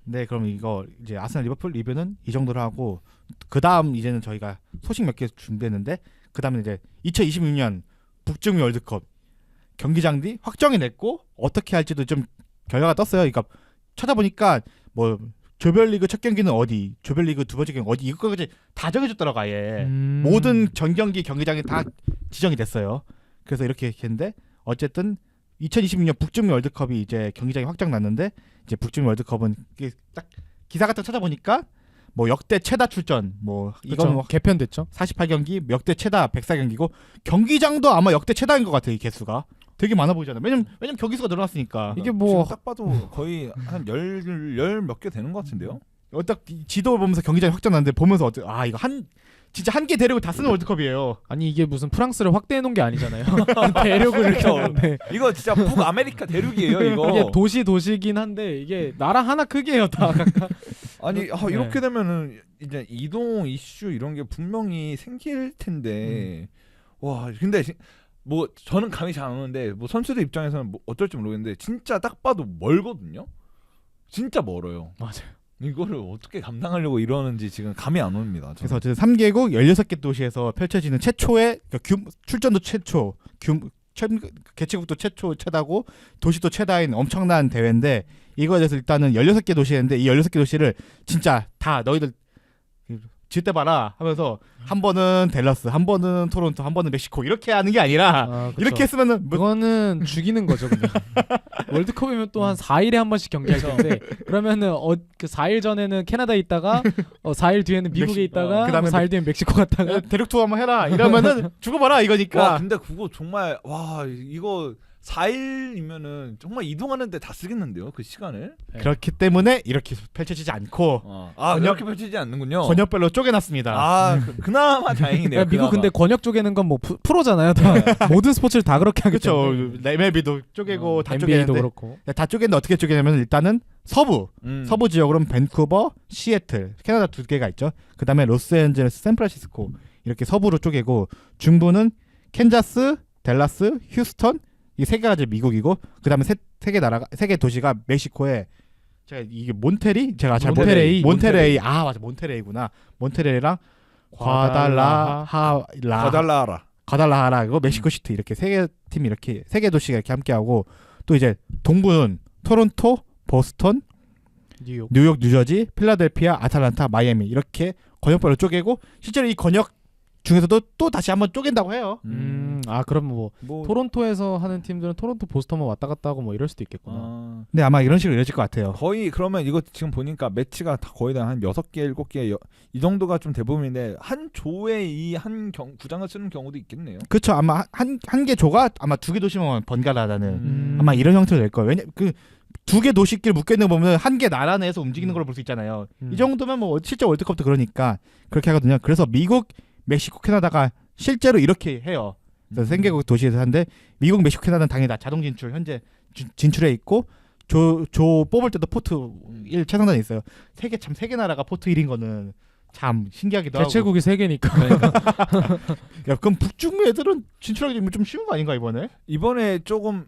네, 그럼 이거 이제 아스날 리버풀 리뷰는 이 정도로 하고 그 다음 이제는 저희가 소식 몇 개 준비했는데 그 다음에 이제 2026년 북중미 월드컵 경기장들이 확정이 됐고 어떻게 할지도 좀 결과가 떴어요. 그러니까 찾아보니까 뭐 조별리그 첫 경기는 어디, 조별리그 두 번째 경기 어디 이거까지 다 정해줬더라고 아예 모든 전 경기 경기장이 다 지정이 됐어요. 그래서 이렇게 했는데 어쨌든 2026년 북중미 월드컵이 이제 경기장이 확정 났는데 이제 북중미 월드컵은 딱 기사 같은 거 찾아보니까 뭐 역대 최다 출전 뭐 이건 뭐 개편됐죠. 48경기 역대 최다 104경기고 경기장도 아마 역대 최다인 것 같아요. 이 개수가 되게 많아 보이잖아요. 왜냐면 경기 수가 늘어났으니까 이게 뭐 지금 딱 봐도 거의 한 열 몇 개 되는 것 같은데요. 딱 지도 보면서 경기장이 확정 났는데 보면서 이거 진짜 한 개 대륙을 다 쓰는 월드컵이에요. 아니 이게 무슨 프랑스를 확대해 놓은 게 아니잖아요. 대륙을 이렇게 하는데 이거 진짜 북아메리카 대륙이에요. 이거. 이게 도시긴 한데 이게 나라 하나 크기예요 다. 아니 네. 이렇게 되면은 이제 이동 이슈 이런 게 분명히 생길 텐데 와 근데 뭐 저는 감이 잘 안 오는데 뭐 선수들 입장에서는 뭐 어쩔지 모르겠는데 진짜 딱 봐도 멀거든요. 진짜 멀어요. 맞아요. 이거를 어떻게 감당하려고 이러는지 지금 감이 안 옵니다. 저는. 그래서 어쨌든 3개국 16개 도시에서 펼쳐지는 최초의 출전도 최초, 개최국도 최다고 도시도 최다인 엄청난 대회인데 이거에 대해서 일단은 16개 도시인데 이 16개 도시를 진짜 다 너희들 질때 봐라 하면서 한 번은 댈러스, 한 번은 토론토, 한 번은 멕시코 이렇게 하는 게 아니라 그쵸. 이렇게 했으면은 그거는 죽이는 거죠 그냥. 월드컵이면 또 한 4일에 한 번씩 경기할 텐데 그러면은 그 4일 전에는 캐나다에 있다가 4일 뒤에는 미국에 있다가 그다음에 4일 뒤에 멕시코 갔다가 대륙 투어 한번 해라 이러면은 죽어봐라 이거니까. 와 근데 그거 정말 와 이거 4일이면은 정말 이동하는데 다 쓰겠는데요 그 시간을. 그렇기 때문에 이렇게 펼쳐지지 않고 그렇게 펼치지 않는군요. 권역별로 쪼개놨습니다. 그나마 다행이네요. 야, 미국 그나마. 근데 권역 쪼개는 건 뭐 프로잖아요. 다 모든 스포츠를 다 그렇게 하기 그렇죠. 때문에. MLB도 쪼개고 다 NBA도 쪼개는데 그렇고. 다 쪼개는데 어떻게 쪼개냐면 일단은 서부 지역으로는 밴쿠버, 시애틀, 캐나다 2개가 있죠. 그 다음에 로스앤젤레스, 샌프란시스코 이렇게 서부로 쪼개고 중부는 캔자스, 댈러스, 휴스턴 이 3개가 미국이고 그 다음에 세 개 도시가 멕시코에 제가 이게 몬테리 제가 잘 몬테레이. 몬테레이 맞아 몬테레이구나. 몬테레이랑 과달라하라 이거 멕시코 시티 이렇게 3개 팀 이렇게 3개 도시가 이렇게 함께하고 또 이제 동부는 토론토, 보스턴 뉴욕, 뉴저지, 필라델피아, 아틀란타, 마이애미 이렇게 권역별로 쪼개고 실제로 이 권역 중에서도 또 다시 한번 쪼갠다고 해요. 그럼 뭐 뭐 토론토에서 하는 팀들은 토론토 보스턴만 왔다 갔다 하고 뭐 이럴 수도 있겠구나. 네, 아마 이런 식으로 이어질 것 같아요. 거의 그러면 이거 지금 보니까 매치가 다 거의 다 한 6개, 7개 이 정도가 좀 대부분인데 한 조에 이 한 구장을 쓰는 경우도 있겠네요. 그렇죠. 아마 한 개 조가 아마 2개 도시만 번갈아가는 음. 아마 이런 형태로 될 거예요. 왜냐 그 2개 도시끼리 묶여 있는 거 보면 한 개 나라 내에서 움직이는 걸 볼 수 있잖아요. 이 정도면 뭐 실제 월드컵도 그러니까 그렇게 하거든요. 그래서 미국, 멕시코, 캐나다가 실제로 이렇게 해요. 그래서 생개국 도시에서 하는데 미국, 멕시코, 캐나다는 당연히 다 자동 진출 현재 진출해 있고 조 뽑을 때도 포트 1 최상단에 있어요. 세계 나라가 포트 1인 거는 참 신기하기도 하고. 개최국이 3개니까. 야, 그럼 북중미 애들은 진출하기 좀 쉬운 거 아닌가 이번에? 이번에 조금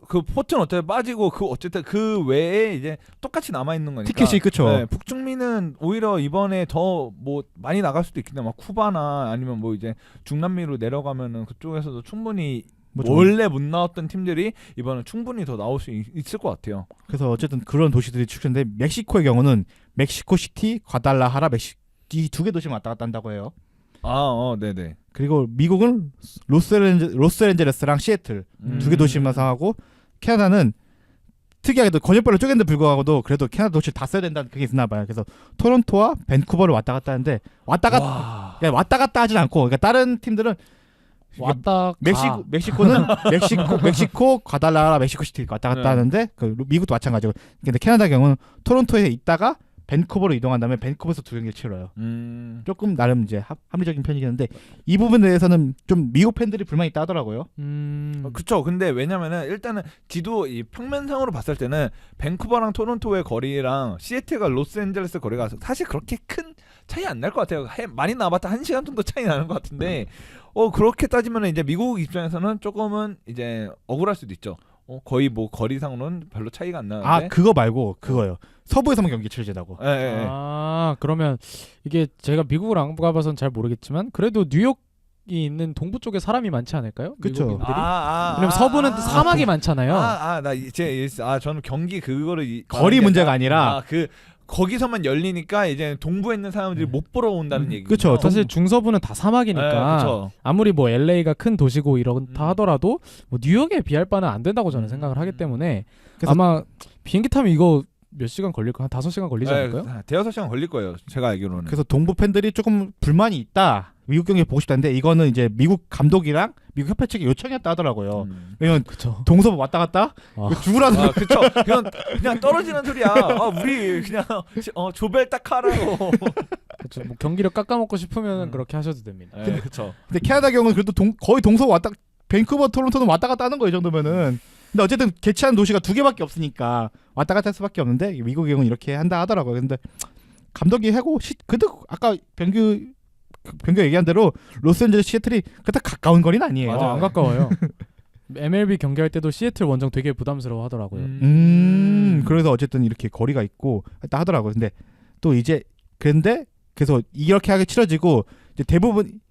그 포트는 어떻게 빠지고 그 어쨌든 그 외에 이제 똑같이 남아 있는 거니까. 티켓이 그쵸. 네, 북중미는 오히려 이번에 더 뭐 많이 나갈 수도 있겠네. 막 쿠바나 아니면 뭐 이제 중남미로 내려가면은 그쪽에서도 충분히 뭐 원래 못 나왔던 팀들이 이번에 충분히 더 나올 수 있을 것 같아요. 그래서 어쨌든 그런 도시들이 출전인데 멕시코의 경우는 멕시코 시티, 과달라하라, 이 2개 도시만 왔다 갔다 한다고 해요. 네네. 그리고 미국은 로스앤젤레스랑 시애틀 2개 도시만 상하고 캐나다는 특이하게도 권역별로 쪼갠데 불구하고도 그래도 캐나다 도시를 다 써야 된다는 그게 있나 봐요. 그래서 토론토와 밴쿠버를 왔다 갔다 하는데 왔다 갔다 하진 않고 그러니까 다른 팀들은 왔다 멕시코는 멕시코 과달라라 멕시코 시티 왔다 갔다 하는데 그 미국도 마찬가지고 근데 캐나다 경우는 토론토에 있다가 밴쿠버로 이동한 다음에 밴쿠버에서 2경기를 치러요. 조금 나름 이제 합리적인 편이긴 한데 이 부분에 대해서는 좀 미국 팬들이 불만이 있다 하더라고요. 그쵸. 근데 왜냐면은 일단은 지도 이 평면상으로 봤을 때는 밴쿠버랑 토론토의 거리랑 시애틀과 로스앤젤레스 거리가 사실 그렇게 큰 차이 안 날 것 같아요. 많이 나봤다 1시간 정도 차이 나는 것 같은데 그렇게 따지면 이제 미국 입장에서는 조금은 이제 억울할 수도 있죠. 거의 뭐 거리상으로는 별로 차이가 안 나는데. 그거 말고 그거요. 서부에서만 경기 치러진다고. 예. 그러면 이게 제가 미국을 안 가봐서는 잘 모르겠지만 그래도 뉴욕이 있는 동부 쪽에 사람이 많지 않을까요? 그쵸. 미국인들이? 왜냐면 서부는 사막이 많잖아요. 저는 경기 그거를 거리 문제가 아니라 거기서만 열리니까 이제 동부에 있는 사람들이 못 보러 온다는 얘기죠. 그쵸. 사실 중서부는 다 사막이니까 아무리 뭐 LA가 큰 도시고 이렇다 하더라도 뭐 뉴욕에 비할 바는 안 된다고 저는 생각을 하기 때문에 아마 비행기 타면 이거 몇 시간 걸릴까? 한 5시간 걸리지 않을까요? 대여섯 시간 걸릴 거예요. 제가 알기로는. 그래서 동부 팬들이 조금 불만이 있다. 미국 경기 보고 싶다는데 이거는 이제 미국 감독이랑 미국 협회 측의 요청이었다 하더라고요. 왜냐면 동서부 왔다 갔다 죽으라는 그쵸. 그냥 떨어지는 소리야. 우리 그냥 조별 딱 하라고. 그쵸. 뭐 경기를 깎아먹고 싶으면 그렇게 하셔도 됩니다. 그쵸. 근데 캐나다 경우는 그래도 거의 동서부 왔다 밴쿠버 토론토는 왔다 갔다 하는 거예요. 이 정도면은. 근데 어쨌든 개최한 도시가 2개밖에 없으니까 왔다 갔다 할 수밖에 없는데 미국의 경우는 이렇게 한다 하더라고요. 근데 감독이 하고 그래도 아까 병규 얘기한 대로 로스앤젤레스 시애틀이 그렇다 가까운 거리는 아니에요. 맞아, 안 가까워요. MLB 경기할 때도 시애틀 원정 되게 부담스러워 하더라고요. 그래서 어쨌든 이렇게 거리가 있고 했다 하더라고요. 근데 또 이제 그래서 이렇게 하게 치러지고 이제 대부분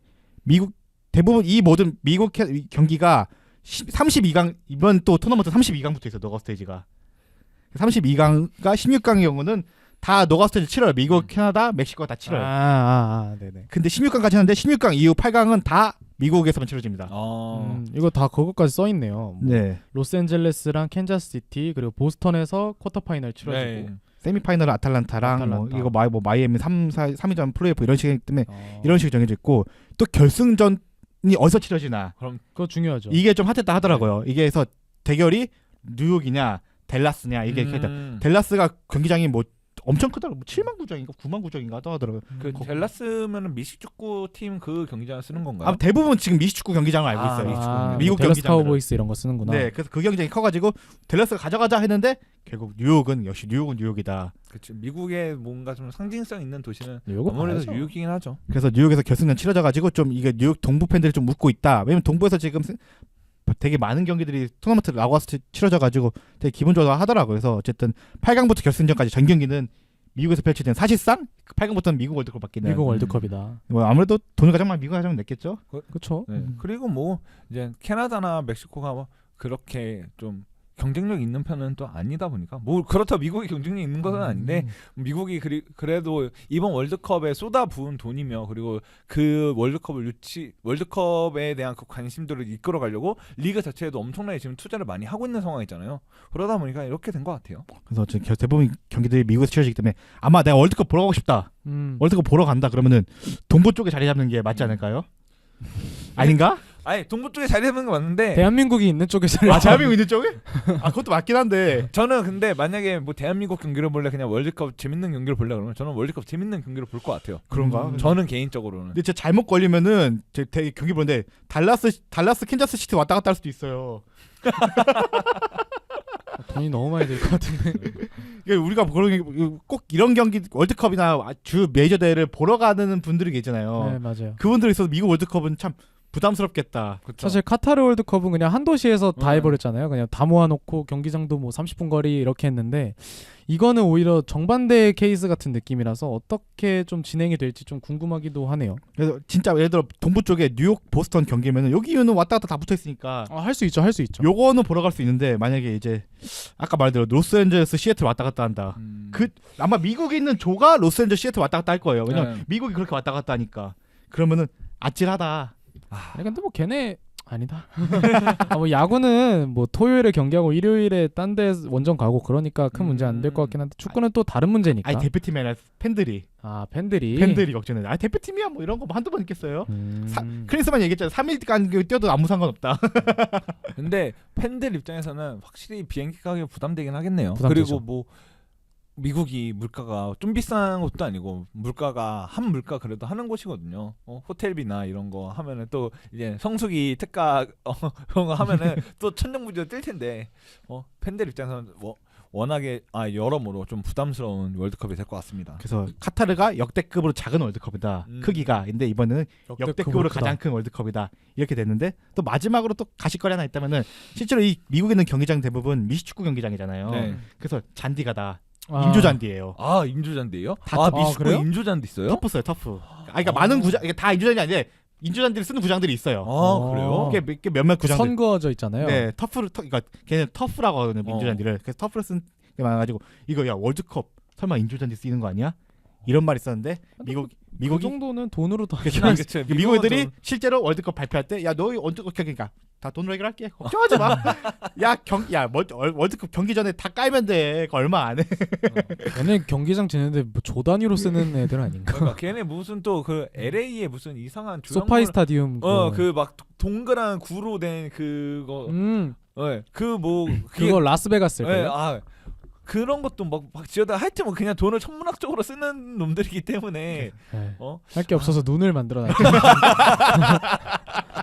이 모든 미국 경기가 32강 이번 또 토너먼트 32강부터 있어. 노가 스테이지가 32강과 16강의 경우는 다 노가 스테이지 치러요. 미국, 캐나다, 멕시코가 다 치러요. 네네. 근데 16강까지 하는데 16강 이후 8강은 다 미국에서만 치러집니다. 이거 다 그것까지 써 있네요. 네. 로스앤젤레스랑 캔자스시티 그리고 보스턴에서 쿼터 파이널 치러지고 네. 세미파이널 아틀란타랑 이거 마이애미 3위전 플레이오프 이런 식이기 때문에 이런 식으로 정해져 있고 또 결승전이 어디서 치러지나 그럼 그거 중요하죠. 이게 좀 핫했다 하더라고요. 이게 해서 대결이 뉴욕이냐 델라스냐 이게 델라스가 경기장이 뭐 엄청 크더라고. 7만 구장인가 9만 구장인가 하더라고요. 그 델라스면은 미식축구 팀 그 경기장을 쓰는 건가요? 대부분 지금 미식축구 경기장을 알고 있어요. 미국 델라스 경기장 카우보이스 이런 거 쓰는구나. 네, 그래서 그 경기장이 커가지고 델라스가 가져가자 했는데 결국 뉴욕은 뉴욕이다. 그렇죠. 미국의 뭔가 좀 상징성 있는 도시는 뉴욕은 아무래도 봐야죠. 뉴욕이긴 하죠. 그래서 뉴욕에서 결승전 치러져가지고 좀 이게 뉴욕 동부 팬들이 좀 웃고 있다. 왜냐면 동부에서 지금 되게 많은 경기들이 토너먼트 나와서 치러져가지고 되게 기분 좋아 하더라고요. 그래서 어쨌든 8강부터 결승전까지 전 경기는 미국에서 펼쳐진 사실상 8강부터는 미국 월드컵 받기는 미국 월드컵이다. 뭐 아무래도 돈을 가장 많이 미국 가장 냈겠죠. 그렇죠. 네. 그리고 뭐 이제 캐나다나 멕시코가 뭐 그렇게 좀 경쟁력 있는 편은 또 아니다 보니까 뭐 그렇다고 미국이 경쟁력 있는 것은 아닌데 미국이 그래도 이번 월드컵에 쏟아부은 돈이며 그리고 그 월드컵에 대한 그 관심도를 이끌어가려고 리그 자체에도 엄청나게 지금 투자를 많이 하고 있는 상황이잖아요. 그러다 보니까 이렇게 된 것 같아요. 그래서 지금 대부분 경기들이 미국에서 치러지기 때문에 아마 내가 월드컵 보러 가고 싶다. 월드컵 보러 간다. 그러면은 동부 쪽에 자리 잡는 게 맞지 않을까요? 아닌가? 아니 동부 쪽에 자리 잡는 거 맞는데 대한민국이 있는 쪽에서 아 대한민국 있는 쪽에? 아 그것도 맞긴 한데. 저는 근데 만약에 뭐 대한민국 경기를 볼래 그냥 월드컵 재밌는 경기를 볼래 그러면 저는 월드컵 재밌는 경기를 볼 것 같아요. 그런가? 저는 개인적으로는. 근데 진짜 잘못 걸리면은 제 경기 보는데 달라스 캔자스 시티 왔다 갔다 할 수도 있어요. 돈이 너무 많이 들 것 같은데. 이게 우리가 꼭 이런 경기 월드컵이나 주 메이저 대회를 보러 가는 분들이 계잖아요. 네, 맞아요. 그분들이 있어서 미국 월드컵은 참 부담스럽겠다. 그쵸? 사실 카타르 월드컵은 그냥 한 도시에서 다 네. 해버렸잖아요. 그냥 다 모아놓고 경기장도 뭐 30분 거리 이렇게 했는데 이거는 오히려 정반대의 케이스 같은 느낌이라서 어떻게 좀 진행이 될지 좀 궁금하기도 하네요. 그래서 진짜 예를 들어 동부 쪽에 뉴욕, 보스턴 경기면은 여기는 왔다 갔다 다 붙어 있으니까 할 수 있죠, 할 수 있죠. 요거는 보러 갈 수 있는데 만약에 이제 아까 말대로 로스앤젤레스, 시애틀 왔다 갔다 한다. 아마 미국에 있는 조가 로스앤젤레스, 시애틀 왔다 갔다 할 거예요. 왜냐면 네. 미국이 그렇게 왔다 갔다 하니까. 그러면은 아찔하다. 아니 근데 뭐 걔네 아니다. 뭐 야구는 뭐 토요일에 경기하고 일요일에 딴 데 원정 가고 그러니까 큰 문제 안 될 것 같긴 한데 축구는 또 다른 문제니까. 아니 대표팀이 아니라 팬들이 팬들이 걱정해. 아 대표팀이야 뭐 이런 거 뭐 한두 번 있겠어요. 음. 크리스만 얘기했잖아. 3일간 뛰어도 아무 상관없다. 근데 팬들 입장에서는 확실히 비행기 가격이 부담되긴 하겠네요. 부담되죠. 그리고 뭐 미국이 물가가 좀 비싼 것도 아니고 물가가 한 물가 그래도 하는 곳이거든요. 호텔비나 이런 거 하면은 또 이제 성수기 특가 그런 거 하면은 또 천정부지가 뜰 텐데 팬들 입장에서는 뭐 워낙에 여러모로 좀 부담스러운 월드컵이 될 것 같습니다. 그래서 카타르가 역대급으로 작은 월드컵이다. 크기가. 근데 이번에는 역대급으로 크다. 가장 큰 월드컵이다. 이렇게 됐는데 또 마지막으로 또 가십거리 하나 있다면은 실제로 이 미국에 있는 경기장 대부분 미식축구 경기장이잖아요. 네. 그래서 잔디가 다 인조잔디예요. 아 인조잔디예요? 다 미식구 그래요? 인조잔디 있어요? 터프 써요, 터프. 그러니까 많은 구장, 이게 다 인조잔디 아닌데 인조잔디를 쓰는 구장들이 있어요. 그래요? 이게 몇몇 구장들. 선 그어져 있잖아요. 네, 그러니까 걔는 터프라고 하거든요, 인조잔디를. 그래서 터프를 쓴 게 많아가지고 이거 야 월드컵 설마 인조잔디 쓰이는 거 아니야? 이런 말이 있었는데 그 미국이 정도는 돈으로 더 그쵸. 그쵸. 미국 애들이 실제로 월드컵 발표할 때 야 너 월드컵 그러니까 다 돈으로 해결할게 걱정하지 마. 월드컵 경기 전에 다 깔면 돼. 그거 얼마 안 해. 얘네 경기장 지는데 뭐 조 단위로 쓰는 애들 아닌가? 그러니까 걔네 무슨 또 그 LA에 무슨 이상한 소파이 스타디움. 그 막 동그란 구로 된 그거 그뭐 그거 라스베가스일 네, 거예요. 그런 것도 막 지어다 하여튼 뭐 그냥 돈을 천문학적으로 쓰는 놈들이기 때문에 할 게 없어서 눈을 만들어놨죠.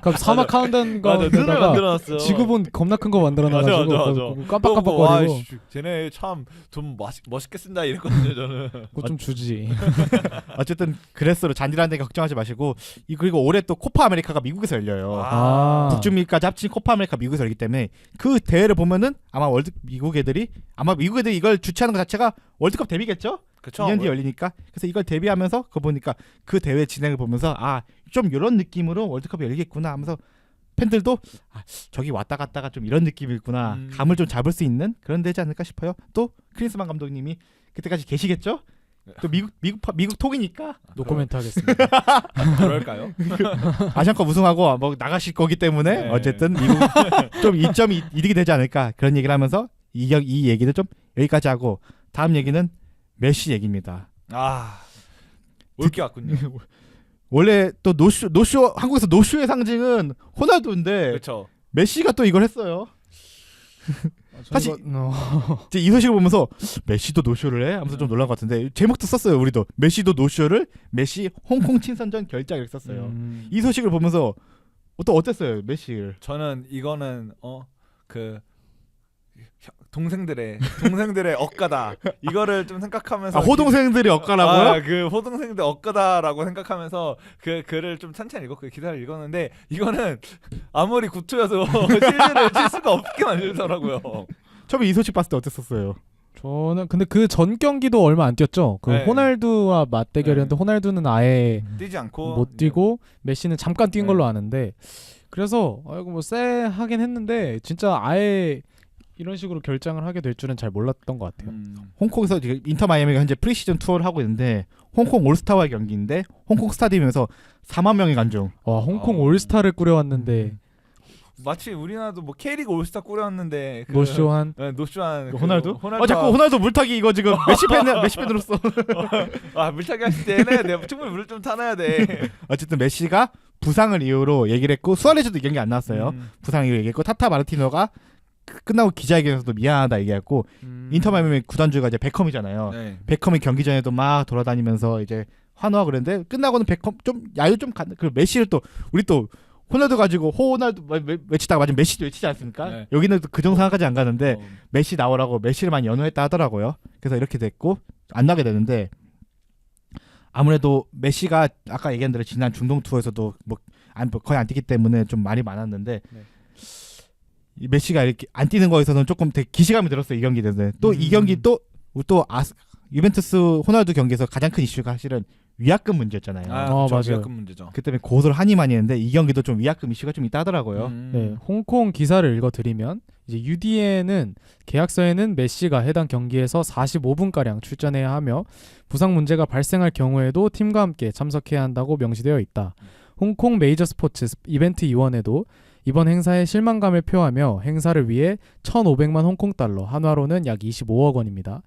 그럼 사막 카운트다운 눈을 거에다가 만들어놨어. 지구본 겁나 큰 거 만들어놔가지고 맞아. 깜빡깜빡거리고 쟤네 참 돈 멋있게 쓴다 이랬거든요 저는. 그거 좀 주지. 어쨌든 그레스로 잔디라는 데 걱정하지 마시고 그리고 올해 또 코파 아메리카가 미국에서 열려요. 북중미까지 합친 코파 아메리카 미국에서 열리기 때문에 그 대회를 보면은 아마 미국 애들이 이걸 주최하는 것 자체가 월드컵 데뷔겠죠? 그쵸. 2년 뒤에 열리니까. 그래서 이걸 대비하면서 그거 보니까 그 대회 진행을 보면서 좀 이런 느낌으로 월드컵이 열리겠구나 하면서 팬들도 저기 왔다 갔다가 좀 이런 느낌이구나 감을 좀 잡을 수 있는 그런 데지 않을까 싶어요. 또 크리스만 감독님이 그때까지 계시겠죠? 또 미국 통이니까 노코멘트 하겠습니다. 그럴까요? 아시안컵 우승하고 뭐 나가실 거기 때문에 네. 어쨌든 미국 좀 이점이 이득이 되지 않을까 그런 얘기를 하면서 이 얘기를 좀 여기까지 하고 다음 얘기는 메시 얘기입니다. 올게 왔군요. 원래 또 노쇼 한국에서 노쇼의 상징은 호날두인데 그렇죠. 메시가 또 이걸 했어요. 사실 이거, 이제 이 소식을 보면서 메시도 노쇼를 해? 하면서 좀 놀란 것 같은데 제목도 썼어요. 우리도 메시도 노쇼를 메시 홍콩 친선전 결작 이렇게 썼어요. 이 소식을 보면서 또 어땠어요 메시를? 저는 이거는 동생들의 억가다 이거를 좀 생각하면서 호동생들이 억까라고요? 그 호동생들 억가다라고 생각하면서 그 글을 좀 찬찬히 읽었고 기사를 읽었는데 이거는 아무리 구투여도 실드를 칠 수가 없게 만들더라고요. 처음에 이 소식 봤을 때 어땠었어요? 저는 근데 그 전 경기도 얼마 안 뛰었죠. 그 네. 호날두와 맞대결이었는데 호날두는 아예 뛰지 않고 못 뛰고 메시는 잠깐 뛴 네. 걸로 아는데 그래서 이거 뭐 쎄하긴 했는데 진짜 아예 이런 식으로 결정을 하게 될 줄은 잘 몰랐던 것 같아요. 홍콩에서 지금 인터 마이애미가 현재 프리시즌 투어를 하고 있는데 홍콩 올스타와의 경기인데 홍콩 스타디움에서 4만 명이 관중. 와 홍콩 올스타를 꾸려왔는데 마치 우리나라도 뭐 K리그 올스타 꾸려왔는데 그 노쇼한 네, 노쇼한 호날두? 자꾸 호날두 물타기 이거 지금 메시 팬으로서. 물타기 하실 때는 내가 충분히 물을 좀 타놔야 돼. 어쨌든 메시가 부상을 이유로 얘기를 했고 수아레즈도 이 경기 안 나왔어요. 부상 이유로 얘기했고 타타 마르티노가 끝나고 기자회견에서도 미안하다 얘기했고 인터 마이애미 구단주가 이제 베컴이잖아요. 네. 베컴이 경기 전에도 막 돌아다니면서 이제 환호하고 그랬는데 끝나고는 베컴 좀 야유 좀 그 메시를 또 우리 또 호날두 가지고 호날두 외치다가 맞으면 메시도 외치지 않습니까? 네. 여기는 그 정도 생각까지 안 가는데 어. 메시 나오라고 메시를 많이 연호했다 하더라고요. 그래서 이렇게 됐고 안 나게 되는데 아무래도 메시가 아까 얘기한 대로 지난 중동 투어에서도 거의 안 뛰기 때문에 좀 말이 많았는데 네. 이 메시가 이렇게 안 뛰는 거에서는 조금 되게 기시감이 들었어요. 이 경기 때문에 또 이 경기 또 유벤투스 호날두 경기에서 가장 큰 이슈가 사실은 위약금 문제였잖아요. 그렇죠. 맞아요. 위약금 문제죠. 그 때문에 고소를 하니 많이 했는데 이 경기도 좀 위약금 이슈가 좀 있다 하더라고요. 네, 홍콩 기사를 읽어드리면 이제 UDA는 계약서에는 메시가 해당 경기에서 45분가량 출전해야 하며 부상 문제가 발생할 경우에도 팀과 함께 참석해야 한다고 명시되어 있다. 홍콩 메이저 스포츠 이벤트 위원회도 이번 행사에 실망감을 표하며 행사를 위해 1,500만 홍콩 달러, 한화로는 약 25억 원입니다.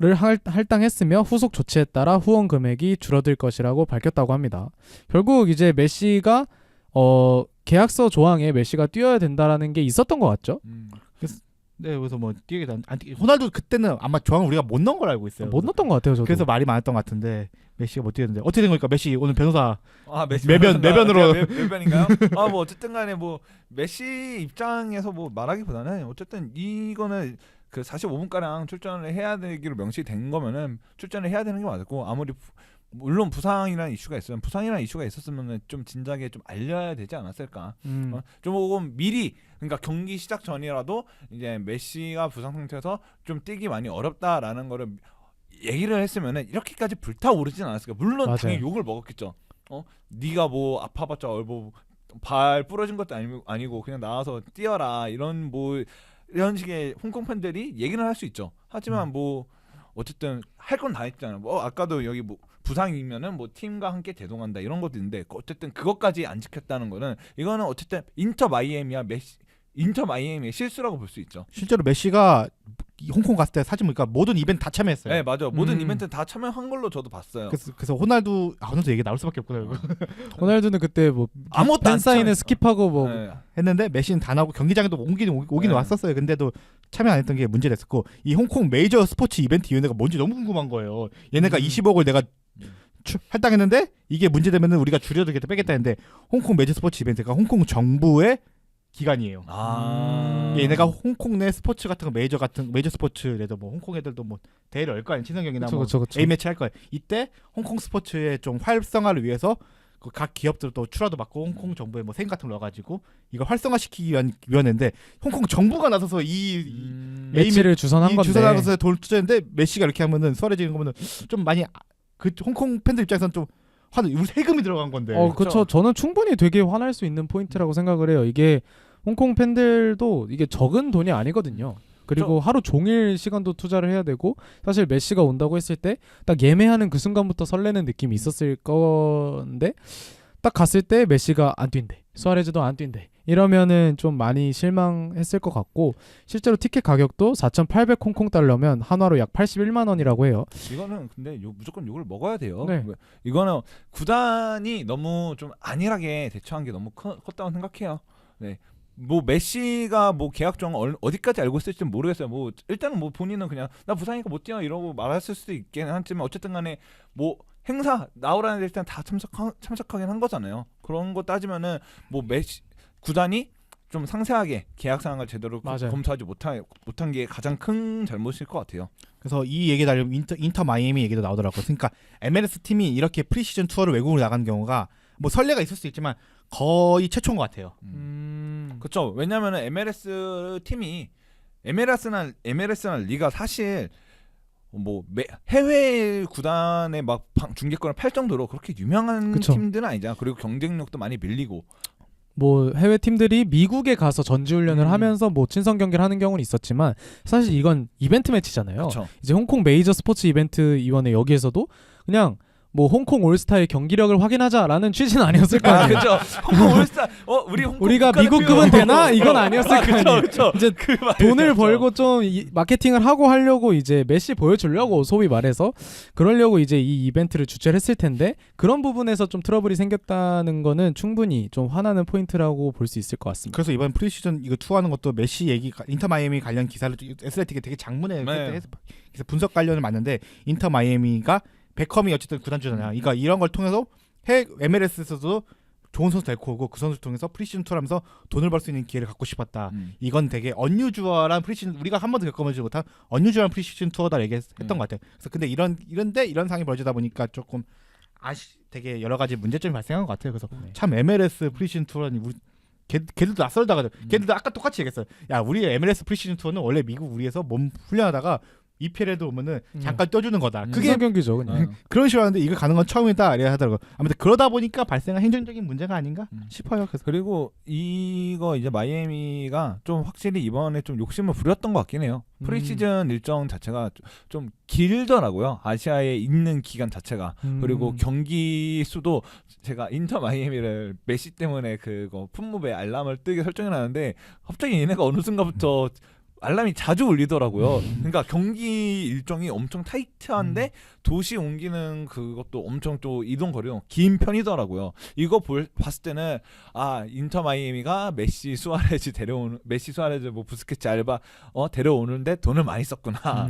를 할당했으며 후속 조치에 따라 후원 금액이 줄어들 것이라고 밝혔다고 합니다. 결국 이제 메시가 계약서 조항에 메시가 뛰어야 된다라는 게 있었던 것 같죠? 네, 그래서 뭐 뛰게 호날두 그때는 아마 조항을 우리가 못 넣은 걸 알고 있어요. 못 넣었던 것 같아요, 저도. 그래서 말이 많았던 것 같은데 메시가 못 뛰었는데 어떻게 된 겁니까? 메시 오늘 변호사 메시 매변으로. 매변인가요? 뭐 어쨌든간에 뭐 메시 입장에서 뭐 말하기보다는 어쨌든 이거는 그 45분가량 출전을 해야 되기로 명시된 거면은 출전을 해야 되는 게 맞고 아무리 물론 부상이라는 이슈가 있었으면 좀 진작에 좀 알려야 되지 않았을까. 조금 미리 그러니까 경기 시작 전이라도 이제 메시가 부상 상태에서 좀 뛰기 많이 어렵다라는 거를 얘기를 했으면은 이렇게까지 불타오르진 않았을까. 물론 맞아요. 당연히 욕을 먹었겠죠. 네가 뭐 아파봤자 발 부러진 것도 아니고 그냥 나와서 뛰어라 이런 식의 홍콩 팬들이 얘기는 할 수 있죠. 하지만 뭐 어쨌든 할 건 다 했잖아요. 뭐 아까도 여기 뭐 부상이면은 뭐 팀과 함께 대동한다 이런 것도 있는데 어쨌든 그것까지 안 지켰다는 거는 이거는 어쨌든 인터 마이애미의 실수라고 볼 수 있죠. 실제로 메시가 홍콩 갔을 때 사진 보니까 모든 이벤트 다 참여했어요. 네, 맞아. 모든 이벤트 다 참여한 걸로 저도 봤어요. 그래서 호날두 얘기 나올 수밖에 없구나. 이거. 호날두는 그때 뭐 아무것도 안 팬사인회 참여- 스킵하고 뭐 네. 했는데 메시는 다 나오고 경기장에도 오긴 네. 왔었어요. 근데도 참여 안 했던 게 문제됐었고 이 홍콩 메이저 스포츠 이벤트 위원회가 뭔지 너무 궁금한 거예요. 얘네가 20억을 내가 할당했는데 이게 문제되면은 우리가 줄여주겠다 빼겠다 했는데 홍콩 메이저 스포츠 이벤트가 홍콩 정부의 기관이에요. 얘네가 홍콩 내 스포츠 같은 거 메이저 스포츠에도 뭐 홍콩 애들도 뭐 대회를 열 거 아니에요. 친선 경기나 뭐 그쵸. A 매치 할 거예요. 이때 홍콩 스포츠의 좀 활성화를 위해서 그 각 기업들 또 출하도 받고 홍콩 정부에 뭐 세금 같은 거 넣어가지고 이걸 활성화시키기 위한 위원회인데 홍콩 정부가 나서서 이 매치를 주선한 건데 주선하면서 돈 투자했는데 메시가 이렇게 하면은 수월해지는 거면은 좀 많이 그 홍콩 팬들 입장에서는 좀 우리 세금이 들어간 건데. 그렇죠. 저는 충분히 되게 화날 수 있는 포인트라고 생각을 해요. 이게 홍콩 팬들도 이게 적은 돈이 아니거든요. 그리고 하루 종일 시간도 투자를 해야 되고 사실 메시가 온다고 했을 때 딱 예매하는 그 순간부터 설레는 느낌이 있었을 건데 딱 갔을 때 메시가 안 뛴대. 수아레즈도 안 뛴대. 이러면은 좀 많이 실망했을 것 같고 실제로 티켓 가격도 4,800 홍콩 달러면 한화로 약 81만 원이라고 해요. 이거는 근데 무조건 욕을 먹어야 돼요. 네. 이거는 구단이 너무 좀 안일하게 대처한 게 너무 컸다고 생각해요. 네. 뭐 메시가 뭐 계약 조항 어디까지 알고 있을지는 모르겠어요. 뭐 일단은 뭐 본인은 그냥 나 부상이니까 못 뛰어 이러고 말했을 수도 있긴 하지만 어쨌든간에 뭐 행사 나오라는 데 일단 다 참석하긴 한 거잖아요. 그런 거 따지면은 뭐 메시 구단이 좀 상세하게 계약 사항을 제대로 맞아요. 검토하지 못한 게 가장 큰 잘못일 것 같아요. 그래서 이 얘기 나려면 인터 마이애미 얘기도 나오더라고요. 그러니까 MLS 팀이 이렇게 프리시즌 투어를 외국으로 나간 경우가 뭐 선례가 있을 수 있지만 거의 최초인 것 같아요. 그렇죠. 왜냐면은 MLS 팀이 MLS 리가 사실 뭐 해외 구단에 막 중계권을 팔 정도로 그렇게 유명한 그쵸. 팀들은 아니잖아. 그리고 경쟁력도 많이 밀리고 뭐 해외 팀들이 미국에 가서 전지훈련을 하면서 뭐 친선 경기를 하는 경우는 있었지만 사실 이건 이벤트 매치잖아요. 그렇죠. 이제 홍콩 메이저 스포츠 이벤트 이번에 여기에서도 그냥 뭐 홍콩 올스타의 경기력을 확인하자라는 취지는 아니었을 거 아니에요. 그렇죠. 홍콩 올스타 우리 홍콩 우리가 국가대표. 미국급은 되나? 이건 아니었을 거 아니에요. 그렇죠. 이제 돈을 벌고 좀 마케팅을 하고 하려고 이제 메시 보여주려고 소위 말해서 그러려고 이제 이 이벤트를 주최를 했을 텐데 그런 부분에서 좀 트러블이 생겼다는 거는 충분히 좀 화나는 포인트라고 볼 수 있을 것 같습니다. 그래서 이번 프리시즌 이거 투어하는 것도 메시 얘기 인터 마이애미 관련 기사를 애슬레틱에 되게 장문에 네. 그래서 분석 관련을 맞는데 인터 마이애미가 베컴이 어쨌든 구단주잖아요. 그러니까 이런 걸 통해서 MLS에서도 좋은 선수 데리고 오고 그 선수를 통해서 프리시즌 투어하면서 돈을 벌 수 있는 기회를 갖고 싶었다. 이건 되게 언유주얼한 프리시즌 우리가 한 번도 겪어보지 못한 언유주얼한 프리시즌 투어다 얘기했던 것 같아요. 그래서 근데 이런데 이런 상황이 벌어지다 보니까 조금 되게 여러 가지 문제점이 발생한 것 같아요. 그래서 참 MLS 프리시즌 투어는 우리 걔들도 낯설다가 걔들도 아까 똑같이 얘기했어요. 야 우리 MLS 프리시즌 투어는 원래 미국 우리에서 몸 훈련하다가 EPL에도 오면은 잠깐 떠주는 거다. 그게 친선 경기죠, 그냥. 그런 식으로 하는데 이거 가는 건 처음이다 이래 하더라고요. 아무튼 그러다 보니까 발생한 행정적인 문제가 아닌가 싶어요. 그래서 그리고 이거 이제 마이애미가 좀 확실히 이번에 좀 욕심을 부렸던 것 같긴 해요. 프리시즌 일정 자체가 좀 길더라고요. 아시아에 있는 기간 자체가. 그리고 경기 수도 제가 인터 마이애미를 메시 때문에 그거 풋무베 알람을 뜨게 설정해놨는데 갑자기 얘네가 어느 순간부터 알람이 자주 울리더라고요. 그러니까 경기 일정이 엄청 타이트한데 도시 옮기는 그것도 엄청 또 이동 거리가 긴 편이더라고요. 이거 봤을 때는 인터 마이애미가 메시 수아레즈 뭐 부스케츠 알바 데려오는데 돈을 많이 썼구나.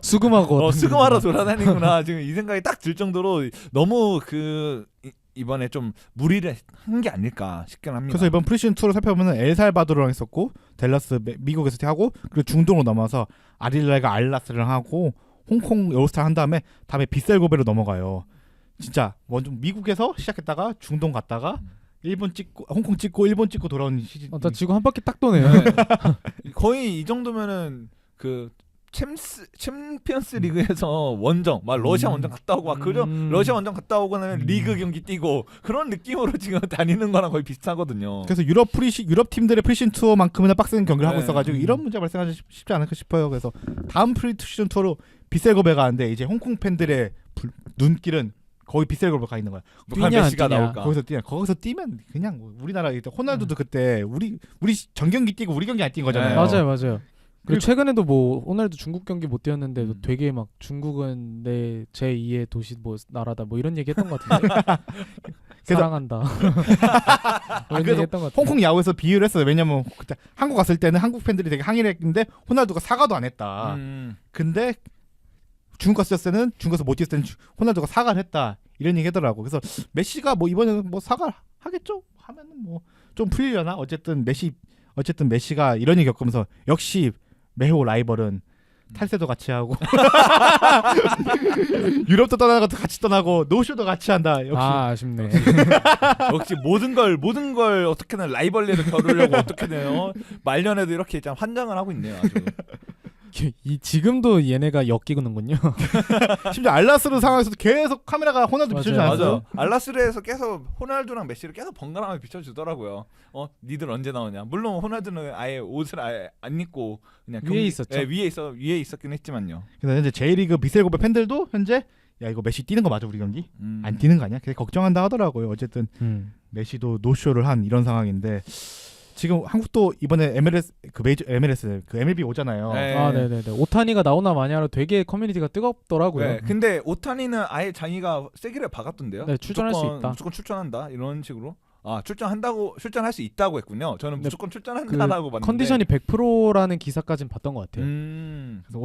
수금하고 수금하러 돌아다니구나. 지금 이 생각이 딱 들 정도로 너무 이번에 좀 무리를 한 게 아닐까 싶긴 합니다. 그래서 이번 프리시즌 투어를 살펴보면 엘살바도르랑 했었고 댈러스 미국에서 하고 그리고 중동으로 넘어서 아릴라가 알라스랑 하고 홍콩 올스타 한 다음에 빗셀고베로 넘어가요. 진짜 먼저 미국에서 시작했다가 중동 갔다가 일본 찍고 홍콩 찍고 일본 찍고 돌아오는 시즌. 나 지금 한 바퀴 딱 도네요. 거의 이 정도면은 챔피언스 리그에서 원정 막 러시아 원정 갔다 오고 막 러시아 원정 갔다 오고는 리그 경기 뛰고 그런 느낌으로 지금 다니는 거랑 거의 비슷하거든요. 그래서 유럽 팀들의 프리시즌 투어만큼이나 빡센 경기를 하고 있어가지고 이런 문제가 발생하지 쉽지 않을까 싶어요. 그래서 다음 프리시즌 투어로 빗셀고베가 하는데 이제 홍콩 팬들의 눈길은 거의 빗셀고베 가 있는 거야. 누가 메시가 나올까? 거기서 뛰면 그냥 우리나라 호날두도 그때 우리 전 경기 뛰고 우리 경기 안 뛴 거잖아요. 맞아요. 그리고 최근에도 뭐 호날두 중국 경기 못 뛰었는데 되게 막 중국은 내 제2의 도시 뭐 나라다 뭐 이런 얘기 했던 것 같은데. 사랑한다. 그런 얘기 했던 것 같아요. 홍콩 야구에서 비유를 했어요. 왜냐면 그때 한국 갔을 때는 한국 팬들이 되게 항의를 했는데 호날두가 사과도 안 했다. 근데 중국 갔을 때는 중국에서 못 뛰었을 때는 호날두가 사과를 했다. 이런 얘기 하더라고. 그래서 메시가 뭐 이번에는 뭐 사과 하겠죠? 하면은 뭐 좀 풀리려나? 어쨌든 메시가 이런 얘기 겪으면서 역시 매호 라이벌은 탈세도 같이 하고 유럽도 떠나고 같이 떠나고 노쇼도 같이 한다. 역시 아쉽네. 역시 모든 걸 어떻게든 라이벌리를 겨루려고 어떻게든 말년에도 이렇게 참 환장을 하고 있네요. 아주. 지금도 얘네가 엮이는군요. 심지어 알라스르 상황에서도 계속 카메라가 호날두 비춰주지 않았어요? 맞아. 알라스르에서 계속 호날두랑 메시를 계속 번갈아가며 비춰주더라고요. 니들 언제 나오냐. 물론 호날두는 아예 옷을 아예 안 입고 그냥 위에 있었죠. 위에 있었긴 했지만요. 그래서 현재 J리그 빗셀고베 팬들도 현재 야 이거 메시 뛰는 거 맞아 우리 경기? 안 뛰는 거 아니야? 되게 걱정한다 하더라고요. 어쨌든 메시도 노쇼를 한 이런 상황인데 지금 한국도 이번에 MLS MLB 오잖아요. 네. 네네네. 오타니가 나오나 마냐로 되게 커뮤니티가 뜨겁더라고요. 네. 근데 오타니는 아예 자기가 세기를 박았던데요. 네, 출전할 수 있다. 무조건 출전한다 이런 식으로. 출전할 수 있다고 했군요. 저는 무조건 출전한다라고 봤는데 컨디션이 100%라는 기사까지는 봤던 것 같아요. 그래서